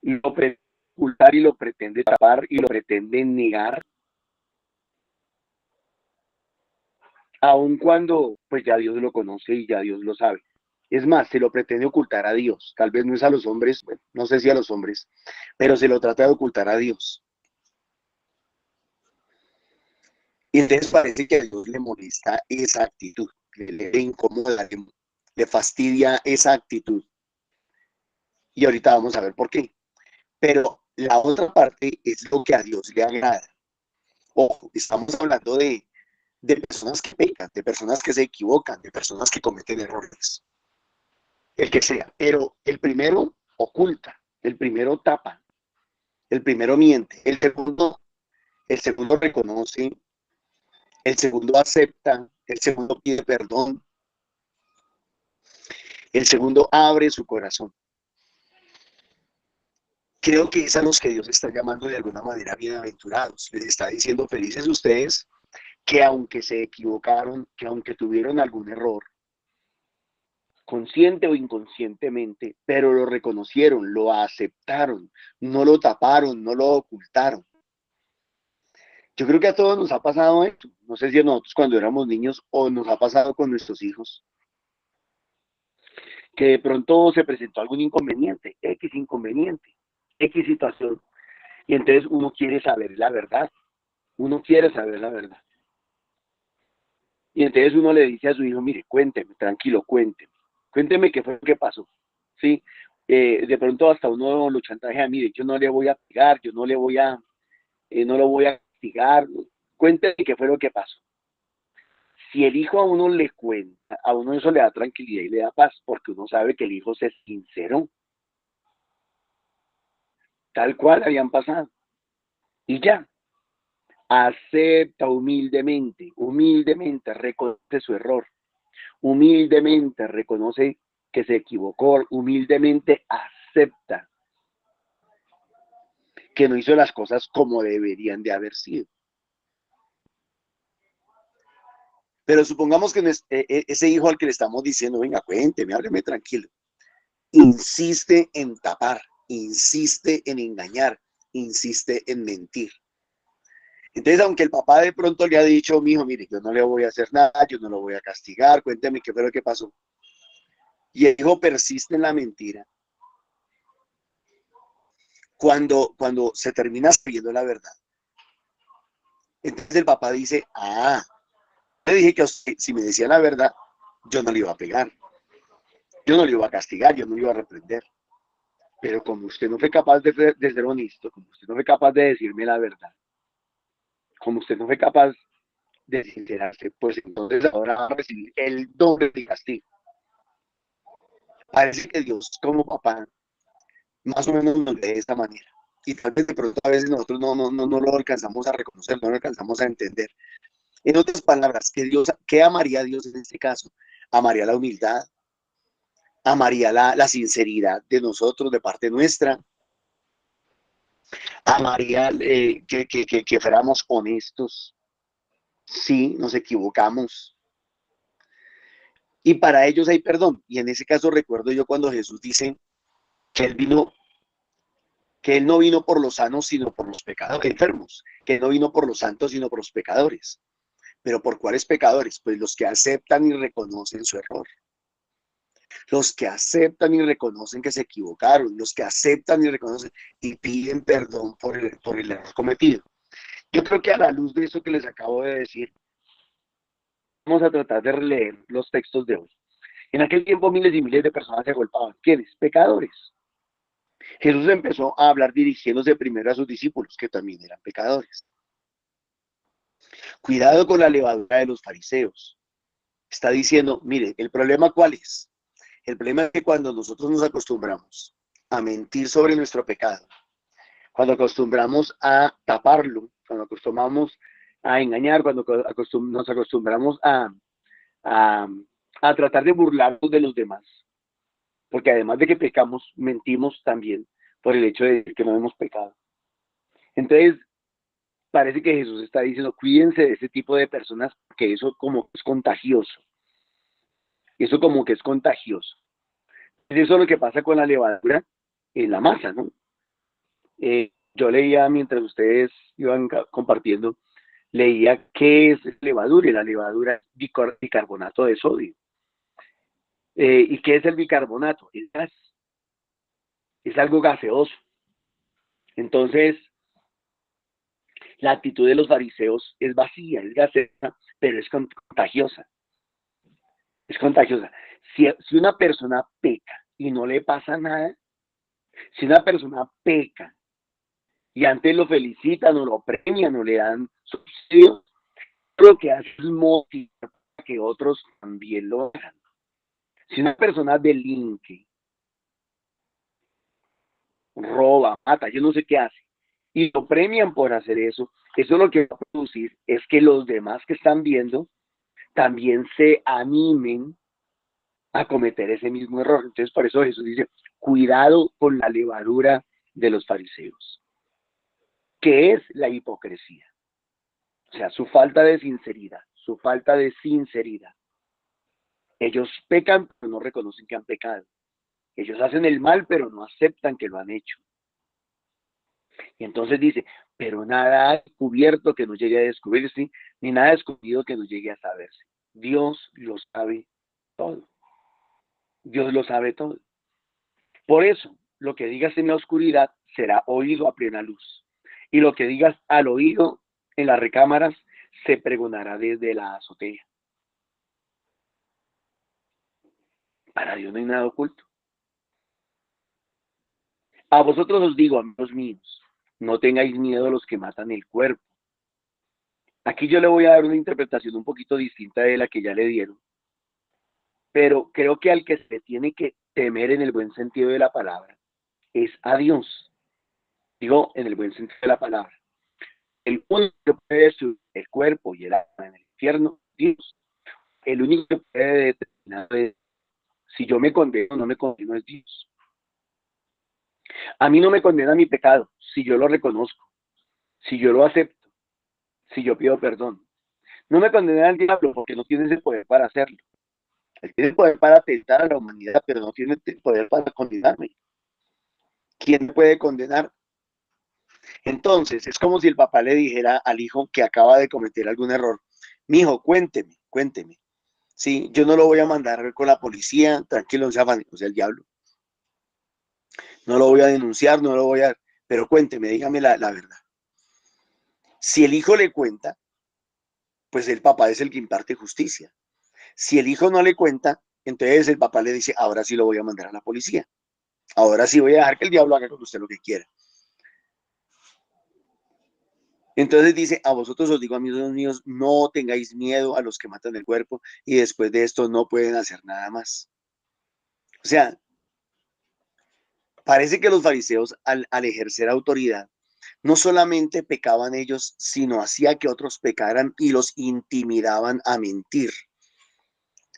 Speaker 1: lo pretende ocultar y lo pretende tapar y lo pretende negar, aun cuando pues ya Dios lo conoce y ya Dios lo sabe. Es más, se lo pretende ocultar a Dios. Tal vez no es a los hombres, bueno, no sé si a los hombres, pero se lo trata de ocultar a Dios. Y entonces parece que a Dios le molesta esa actitud, le incomoda, le fastidia esa actitud. Y ahorita vamos a ver por qué. Pero la otra parte es lo que a Dios le agrada. Ojo, estamos hablando de personas que pecan, de personas que se equivocan, de personas que cometen errores, el que sea. Pero el primero oculta, el primero tapa, el primero miente, el segundo reconoce, el segundo acepta, el segundo pide perdón, el segundo abre su corazón. Creo que es a los que Dios está llamando de alguna manera bienaventurados. Les está diciendo felices ustedes que aunque se equivocaron, que aunque tuvieron algún error, consciente o inconscientemente, pero lo reconocieron, lo aceptaron, no lo taparon, no lo ocultaron. Yo creo que a todos nos ha pasado esto. No sé si a nosotros cuando éramos niños o nos ha pasado con nuestros hijos, que de pronto se presentó algún inconveniente, X situación, y entonces uno quiere saber la verdad, uno quiere saber la verdad. Y entonces uno le dice a su hijo, mire, cuénteme, tranquilo, cuénteme qué fue lo que pasó, ¿sí? De pronto hasta uno lo chantajea, mire, yo no le voy a pegar, yo no le voy a, no lo voy a castigar, cuénteme qué fue lo que pasó. Si el hijo a uno le cuenta, a uno eso le da tranquilidad y le da paz, porque uno sabe que el hijo se sinceró, tal cual habían pasado, y ya, acepta humildemente reconoce su error, humildemente reconoce que se equivocó, humildemente acepta que no hizo las cosas como deberían de haber sido. Pero supongamos que ese hijo al que le estamos diciendo, venga, cuénteme, hábleme tranquilo, insiste en tapar, insiste en engañar, insiste en mentir. Entonces, aunque el papá de pronto le ha dicho, mi hijo, mire, yo no le voy a hacer nada, yo no lo voy a castigar, cuénteme qué fue lo que pasó. Y el hijo persiste en la mentira. Cuando se termina sabiendo la verdad. Entonces el papá dice, le dije que si me decía la verdad, yo no le iba a pegar, yo no le iba a castigar, yo no le iba a reprender. Pero como usted no fue capaz de ser honesto, como usted no fue capaz de decirme la verdad, como usted no fue capaz de sincerarse, pues entonces ahora va a recibir el doble de castigo. Parece que Dios, como papá, más o menos nos ve de esta manera. Y tal vez de pronto a veces nosotros no lo alcanzamos a reconocer, no lo alcanzamos a entender. En otras palabras, ¿qué amaría Dios en este caso? Amaría la humildad, amaría la sinceridad de nosotros, de parte nuestra, amaría que fuéramos honestos, sí, nos equivocamos. Y para ellos hay perdón. Y en ese caso recuerdo yo cuando Jesús dice que Él no vino por los sanos, sino por los pecadores, enfermos, que no vino por los santos, sino por los pecadores. ¿Pero por cuáles pecadores? Pues los que aceptan y reconocen su error. Los que aceptan y reconocen que se equivocaron, los que aceptan y reconocen y piden perdón por el error cometido. Yo creo que a la luz de eso que les acabo de decir, vamos a tratar de releer los textos de hoy. En aquel tiempo miles y miles de personas se agolpaban. ¿Quiénes? Pecadores. Jesús empezó a hablar dirigiéndose primero a sus discípulos, que también eran pecadores. Cuidado con la levadura de los fariseos. Está diciendo, mire, ¿el problema cuál es? El problema es que cuando nosotros nos acostumbramos a mentir sobre nuestro pecado, cuando acostumbramos a taparlo, cuando acostumbramos a engañar, cuando nos acostumbramos a tratar de burlarnos de los demás, porque además de que pecamos, mentimos también por el hecho de decir que no hemos pecado. Entonces, parece que Jesús está diciendo, cuídense de ese tipo de personas, porque eso como es contagioso. Eso como que es contagioso. Eso es lo que pasa con la levadura en la masa, ¿no? Yo leía mientras ustedes iban compartiendo, leía qué es levadura, y la levadura es bicarbonato de sodio. ¿Y qué es el bicarbonato? Es gas, es algo gaseoso. Entonces, la actitud de los fariseos es vacía, es gaseosa, pero es contagiosa. Es contagiosa. Si una persona peca y no le pasa nada, Si una persona peca y antes lo felicitan o lo premian o le dan subsidios, lo que hace es motivar para que otros también lo hagan. Si una persona delinque, roba, mata, yo no sé qué hace, y lo premian por hacer eso lo que va a producir es que los demás que están viendo también se animen a cometer ese mismo error. Entonces, por eso Jesús dice, cuidado con la levadura de los fariseos, que es la hipocresía. O sea, su falta de sinceridad, su falta de sinceridad. Ellos pecan, pero no reconocen que han pecado. Ellos hacen el mal, pero no aceptan que lo han hecho. Y entonces dice, pero nada ha descubierto que no llegue a descubrirse, ni nada descubrido que no llegue a saberse. Dios lo sabe todo. Dios lo sabe todo. Por eso, lo que digas en la oscuridad será oído a plena luz. Y lo que digas al oído en las recámaras se pregonará desde la azotea. Para Dios no hay nada oculto. A vosotros os digo, amigos míos, no tengáis miedo a los que matan el cuerpo. Aquí yo le voy a dar una interpretación un poquito distinta de la que ya le dieron. Pero creo que al que se tiene que temer en el buen sentido de la palabra es a Dios. Digo, en el buen sentido de la palabra. El único que puede destruir el cuerpo y el alma en el infierno, Dios. El único que puede determinar si yo me condeno o no me condeno es Dios. A mí no me condena mi pecado si yo lo reconozco, si yo lo acepto, si yo pido perdón. No me condena al diablo porque no tiene ese poder para hacerlo. Él tiene el poder para atentar a la humanidad, pero no tiene el poder para condenarme. ¿Quién me puede condenar? Entonces, es como si el papá le dijera al hijo que acaba de cometer algún error, mi hijo, cuénteme. Sí, yo no lo voy a mandar con la policía, tranquilo, no sea afánico, sea el diablo. No lo voy a denunciar, no lo voy a... Pero cuénteme, dígame la verdad. Si el hijo le cuenta, pues el papá es el que imparte justicia. Si el hijo no le cuenta, entonces el papá le dice, ahora sí lo voy a mandar a la policía. Ahora sí voy a dejar que el diablo haga con usted lo que quiera. Entonces dice, a vosotros os digo, amigos míos, no tengáis miedo a los que matan el cuerpo y después de esto no pueden hacer nada más. O sea, parece que los fariseos al ejercer autoridad, no solamente pecaban ellos, sino hacía que otros pecaran y los intimidaban a mentir.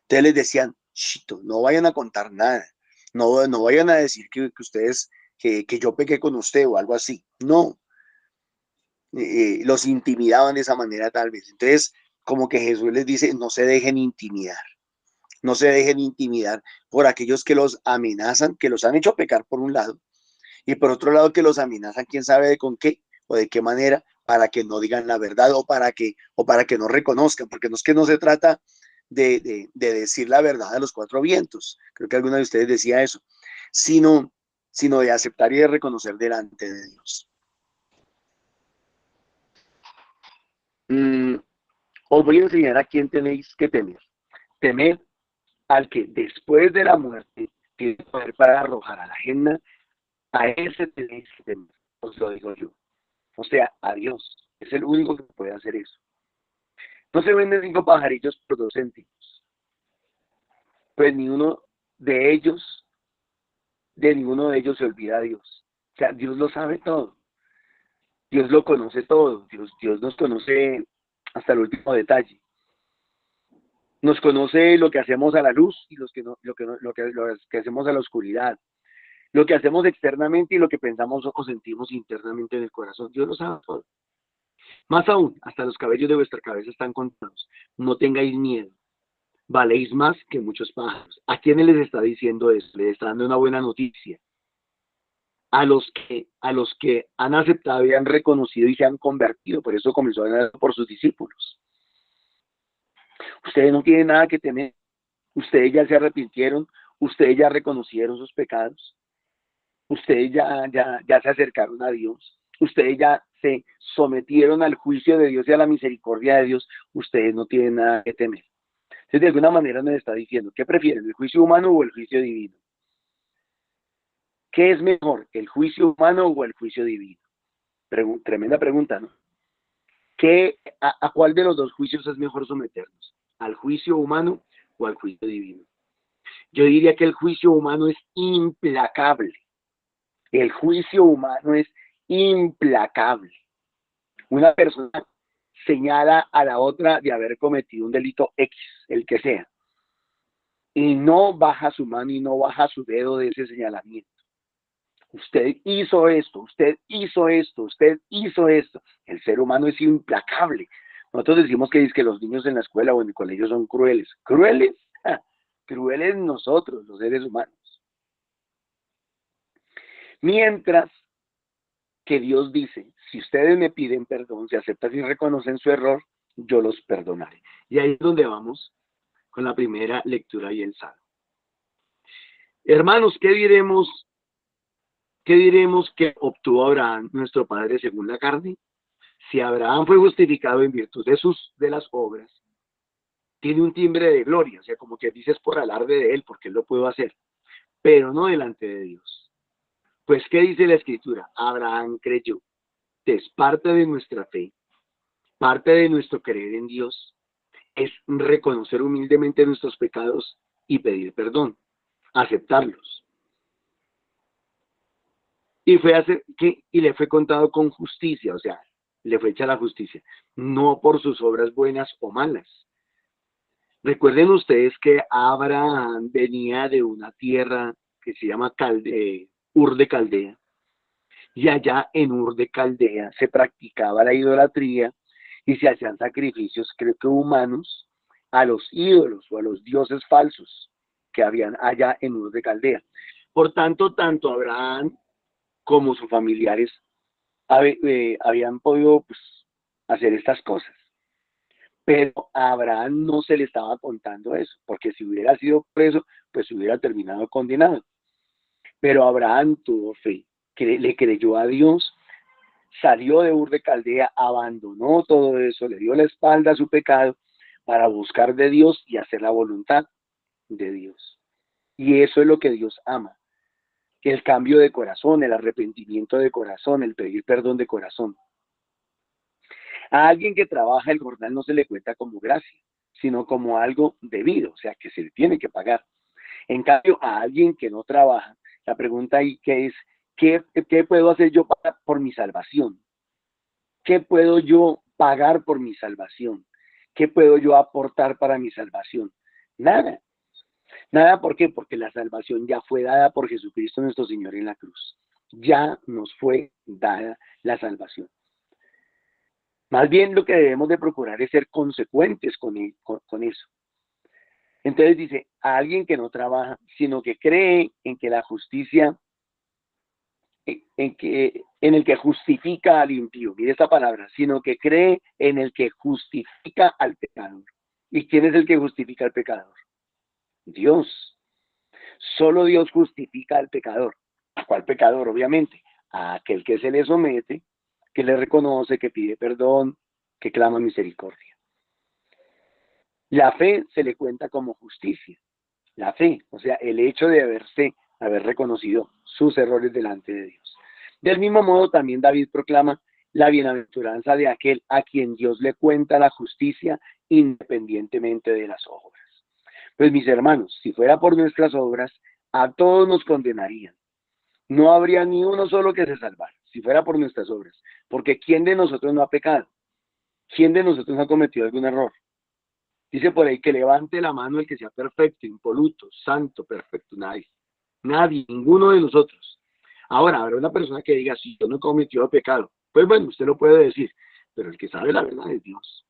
Speaker 1: Entonces les decían, chito, no vayan a contar nada, no vayan a decir que ustedes, que yo pequé con usted o algo así. No, los intimidaban de esa manera tal vez. Entonces, como que Jesús les dice, no se dejen intimidar. No se dejen intimidar por aquellos que los amenazan, que los han hecho pecar por un lado, y por otro lado que los amenazan, quién sabe de con qué o de qué manera, para que no digan la verdad o para que no reconozcan, porque no es que no se trata de decir la verdad a los cuatro vientos, creo que alguno de ustedes decía eso, sino de aceptar y de reconocer delante de Dios. Os voy a enseñar a quién tenéis que temer. Temer al que después de la muerte tiene poder para arrojar a la ajena. A ese tenéis que temer, os lo digo yo. O sea, a Dios. Es el único que puede hacer eso. No se venden 5 pajarillos por 2 céntimos. Pues de ninguno de ellos se olvida a Dios. O sea, Dios lo sabe todo. Dios lo conoce todo. Dios nos conoce hasta el último detalle. Nos conoce lo que hacemos a la luz y lo que hacemos a la oscuridad. Lo que hacemos externamente y lo que pensamos o sentimos internamente en el corazón. Dios lo sabe todo. Más aún, hasta los cabellos de vuestra cabeza están contados. No tengáis miedo. Valéis más que muchos pájaros. ¿A quiénes les está diciendo eso? Les está dando una buena noticia. A los que han aceptado y han reconocido y se han convertido. Por eso comenzó a hablar por sus discípulos. Ustedes no tienen nada que temer. Ustedes ya se arrepintieron. Ustedes ya reconocieron sus pecados. Ustedes ya se acercaron a Dios. Ustedes ya se sometieron al juicio de Dios y a la misericordia de Dios. Ustedes no tienen nada que temer. Entonces, de alguna manera nos está diciendo, ¿qué prefieren, el juicio humano o el juicio divino? ¿Qué es mejor, el juicio humano o el juicio divino? Tremenda pregunta, ¿no? ¿A cuál de los dos juicios es mejor someternos? ¿Al juicio humano o al juicio divino? Yo diría que el juicio humano es implacable. El juicio humano es implacable. Una persona señala a la otra de haber cometido un delito X, el que sea, y no baja su mano y no baja su dedo de ese señalamiento. Usted hizo esto, usted hizo esto, usted hizo esto. El ser humano es implacable. Nosotros decimos que los niños en la escuela o en el colegio son crueles. ¿Crueles? Crueles nosotros, los seres humanos. Mientras que Dios dice, si ustedes me piden perdón, si aceptan y reconocen su error, yo los perdonaré. Y ahí es donde vamos con la primera lectura y el salmo. Hermanos, ¿qué diremos que obtuvo Abraham, nuestro padre, según la carne? Si Abraham fue justificado en virtud de las obras, tiene un timbre de gloria, o sea, como que dices por alarde de él, porque él lo pudo hacer, pero no delante de Dios. Pues, ¿qué dice la Escritura? Abraham creyó. Es parte de nuestra fe, parte de nuestro creer en Dios, es reconocer humildemente nuestros pecados y pedir perdón, aceptarlos. Y le fue contado con justicia, o sea, le fue hecha la justicia, no por sus obras buenas o malas. Recuerden ustedes que Abraham venía de una tierra que se llama Ur de Caldea, y allá en Ur de Caldea se practicaba la idolatría y se hacían sacrificios, creo que humanos, a los ídolos o a los dioses falsos que habían allá en Ur de Caldea. Por tanto, tanto Abraham como sus familiares habían podido hacer estas cosas. Pero a Abraham no se le estaba contando eso, porque si hubiera sido preso, pues hubiera terminado condenado. Pero Abraham tuvo fe, le creyó a Dios, salió de Ur de Caldea, abandonó todo eso, le dio la espalda a su pecado para buscar de Dios y hacer la voluntad de Dios. Y eso es lo que Dios ama. El cambio de corazón, el arrepentimiento de corazón, el pedir perdón de corazón. A alguien que trabaja el jornal no se le cuenta como gracia, sino como algo debido, o sea, que se le tiene que pagar. En cambio, a alguien que no trabaja, la pregunta ahí que es, ¿qué puedo hacer yo por mi salvación? ¿Qué puedo yo pagar por mi salvación? ¿Qué puedo yo aportar para mi salvación? Nada. Nada, ¿por qué? Porque la salvación ya fue dada por Jesucristo nuestro Señor en la cruz. Ya nos fue dada la salvación. Más bien lo que debemos de procurar es ser consecuentes con eso. Entonces dice, a alguien que no trabaja, sino que cree en que la justicia, en el que justifica al impío. Mire esta palabra, sino que cree en el que justifica al pecador. ¿Y quién es el que justifica al pecador? Dios. Solo Dios justifica al pecador. ¿A cuál pecador? Obviamente, a aquel que se le somete, que le reconoce, que pide perdón, que clama misericordia. La fe se le cuenta como justicia. La fe, o sea, el hecho de haber reconocido sus errores delante de Dios. Del mismo modo, también David proclama la bienaventuranza de aquel a quien Dios le cuenta la justicia independientemente de las obras. Pues mis hermanos, si fuera por nuestras obras, a todos nos condenarían. No habría ni uno solo que se salvara, si fuera por nuestras obras. Porque ¿quién de nosotros no ha pecado? ¿Quién de nosotros no ha cometido algún error? Dice por ahí que levante la mano el que sea perfecto, impoluto, santo, perfecto. Nadie, ninguno de nosotros. Ahora, habrá una persona que diga, si yo no he cometido pecado. Pues bueno, usted lo puede decir, pero el que sabe la verdad es Dios.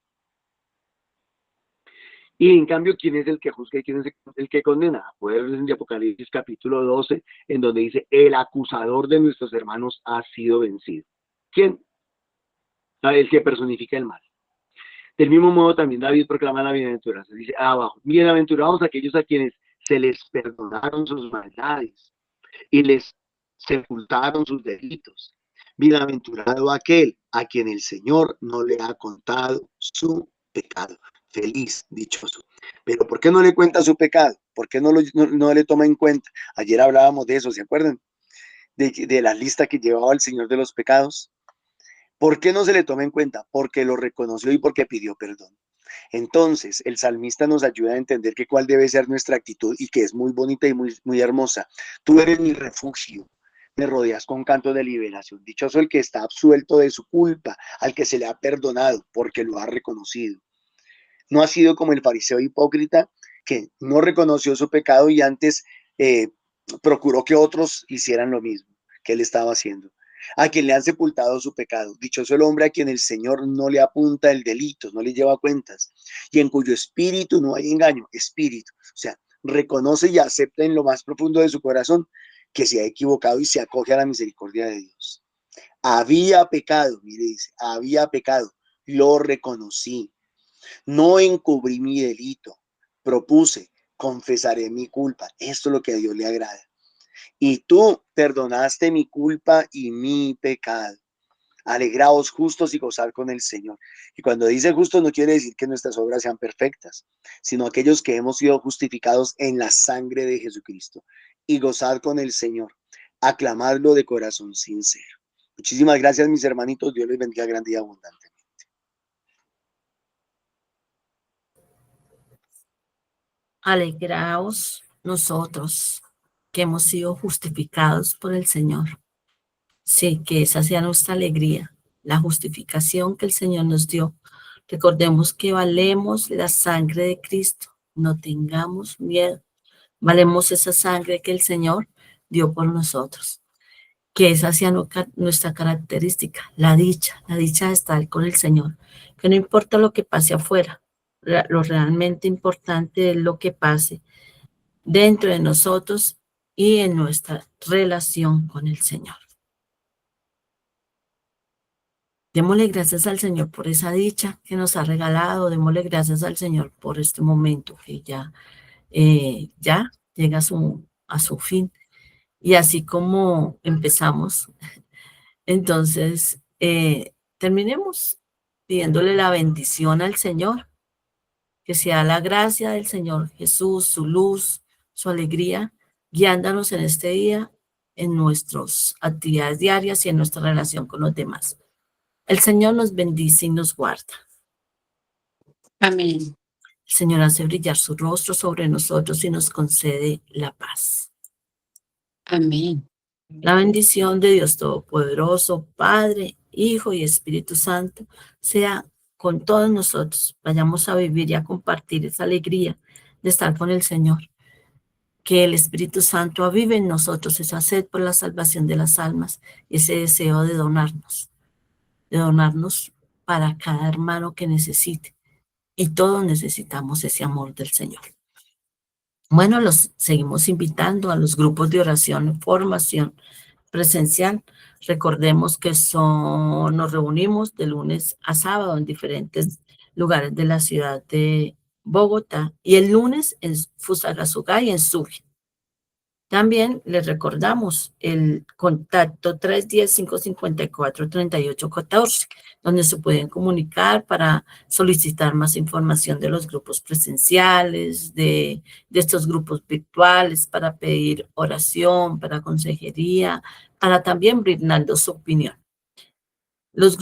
Speaker 1: Y en cambio, ¿quién es el que juzga y quién es el que condena? Puede ver en Apocalipsis capítulo 12, en donde dice, el acusador de nuestros hermanos ha sido vencido. ¿Quién? El que personifica el mal. Del mismo modo, también David proclama la bienaventuranza. Dice abajo, bienaventurados aquellos a quienes se les perdonaron sus maldades y les sepultaron sus delitos. Bienaventurado aquel a quien el Señor no le ha contado su pecado. Feliz, dichoso. Pero ¿por qué no le cuenta su pecado? ¿Por qué no le toma en cuenta? Ayer hablábamos de eso, ¿se acuerdan? de la lista que llevaba el Señor de los pecados. ¿Por qué no se le toma en cuenta? Porque lo reconoció y porque pidió perdón. Entonces, el salmista nos ayuda a entender que cuál debe ser nuestra actitud y que es muy bonita y muy hermosa. Tú eres mi refugio, me rodeas con canto de liberación. Dichoso el que está absuelto de su culpa, al que se le ha perdonado porque lo ha reconocido. No ha sido como el fariseo hipócrita que no reconoció su pecado y antes procuró que otros hicieran lo mismo que él estaba haciendo. A quien le han sepultado su pecado. Dichoso el hombre a quien el Señor no le apunta el delito, no le lleva cuentas, y en cuyo espíritu no hay engaño, espíritu. O sea, reconoce y acepta en lo más profundo de su corazón que se ha equivocado y se acoge a la misericordia de Dios. Había pecado, mire, dice, había pecado, lo reconocí, no encubrí mi delito, propuse, confesaré mi culpa. Esto es lo que a Dios le agrada. Y tú perdonaste mi culpa y mi pecado. Alegraos justos y gozad con el Señor. Y cuando dice justos no quiere decir que nuestras obras sean perfectas, sino aquellos que hemos sido justificados en la sangre de Jesucristo. Y gozad con el Señor. Aclamadlo de corazón sincero. Muchísimas gracias, mis hermanitos. Dios les bendiga grande y abundante.
Speaker 2: Alegraos nosotros que hemos sido justificados por el Señor. Sí, que esa sea nuestra alegría, la justificación que el Señor nos dio. Recordemos que valemos la sangre de Cristo, no tengamos miedo. Valemos esa sangre que el Señor dio por nosotros. Que esa sea nuestra característica, la dicha de estar con el Señor. Que no importa lo que pase afuera, lo realmente importante es lo que pase dentro de nosotros y en nuestra relación con el Señor. Démosle gracias al Señor por esa dicha que nos ha regalado. Démosle gracias al Señor por este momento que ya llega a su fin. Y así como empezamos, entonces terminemos pidiéndole la bendición al Señor. Que sea la gracia del Señor Jesús, su luz, su alegría, guiándonos en este día, en nuestras actividades diarias y en nuestra relación con los demás. El Señor nos bendice y nos guarda.
Speaker 8: Amén.
Speaker 2: El Señor hace brillar su rostro sobre nosotros y nos concede la paz.
Speaker 8: Amén.
Speaker 2: La bendición de Dios Todopoderoso, Padre, Hijo y Espíritu Santo, sea con todos nosotros. Vayamos a vivir y a compartir esa alegría de estar con el Señor. Que el Espíritu Santo avive en nosotros esa sed por la salvación de las almas y ese deseo de donarnos para cada hermano que necesite. Y todos necesitamos ese amor del Señor. Bueno, los seguimos invitando a los grupos de oración, formación presencial. Recordemos que nos reunimos de lunes a sábado en diferentes lugares de la ciudad de Bogotá y el lunes en Fusagasugá y en Sucre. También les recordamos el contacto 310-554-3814, donde se pueden comunicar para solicitar más información de los grupos presenciales, de estos grupos virtuales, para pedir oración, para consejería, para también brindando su opinión. Los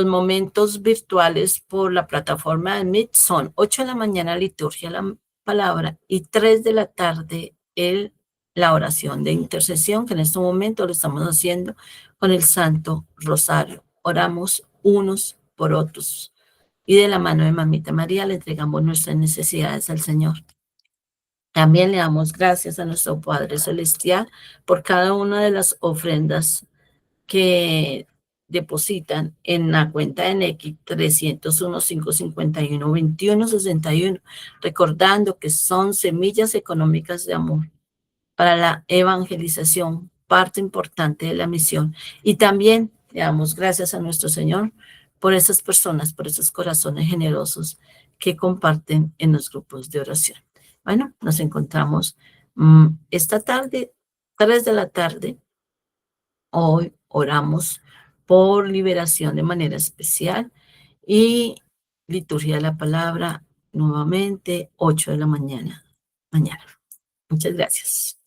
Speaker 2: momentos virtuales por la plataforma de Meet son 8 de la mañana liturgia la palabra y 3 de la tarde la oración de intercesión, que en este momento lo estamos haciendo con el Santo Rosario. Oramos unos por otros y de la mano de Mamita María le entregamos nuestras necesidades al Señor. También le damos gracias a nuestro Padre Celestial por cada una de las ofrendas que depositan en la cuenta de Nequi 301-551-2161, recordando que son semillas económicas de amor para la evangelización, parte importante de la misión. Y también le damos gracias a nuestro Señor por esas personas, por esos corazones generosos que comparten en los grupos de oración. Bueno, nos encontramos esta tarde, 3 de la tarde. Hoy oramos por liberación de manera especial y liturgia de la palabra nuevamente 8 de la mañana. Muchas gracias.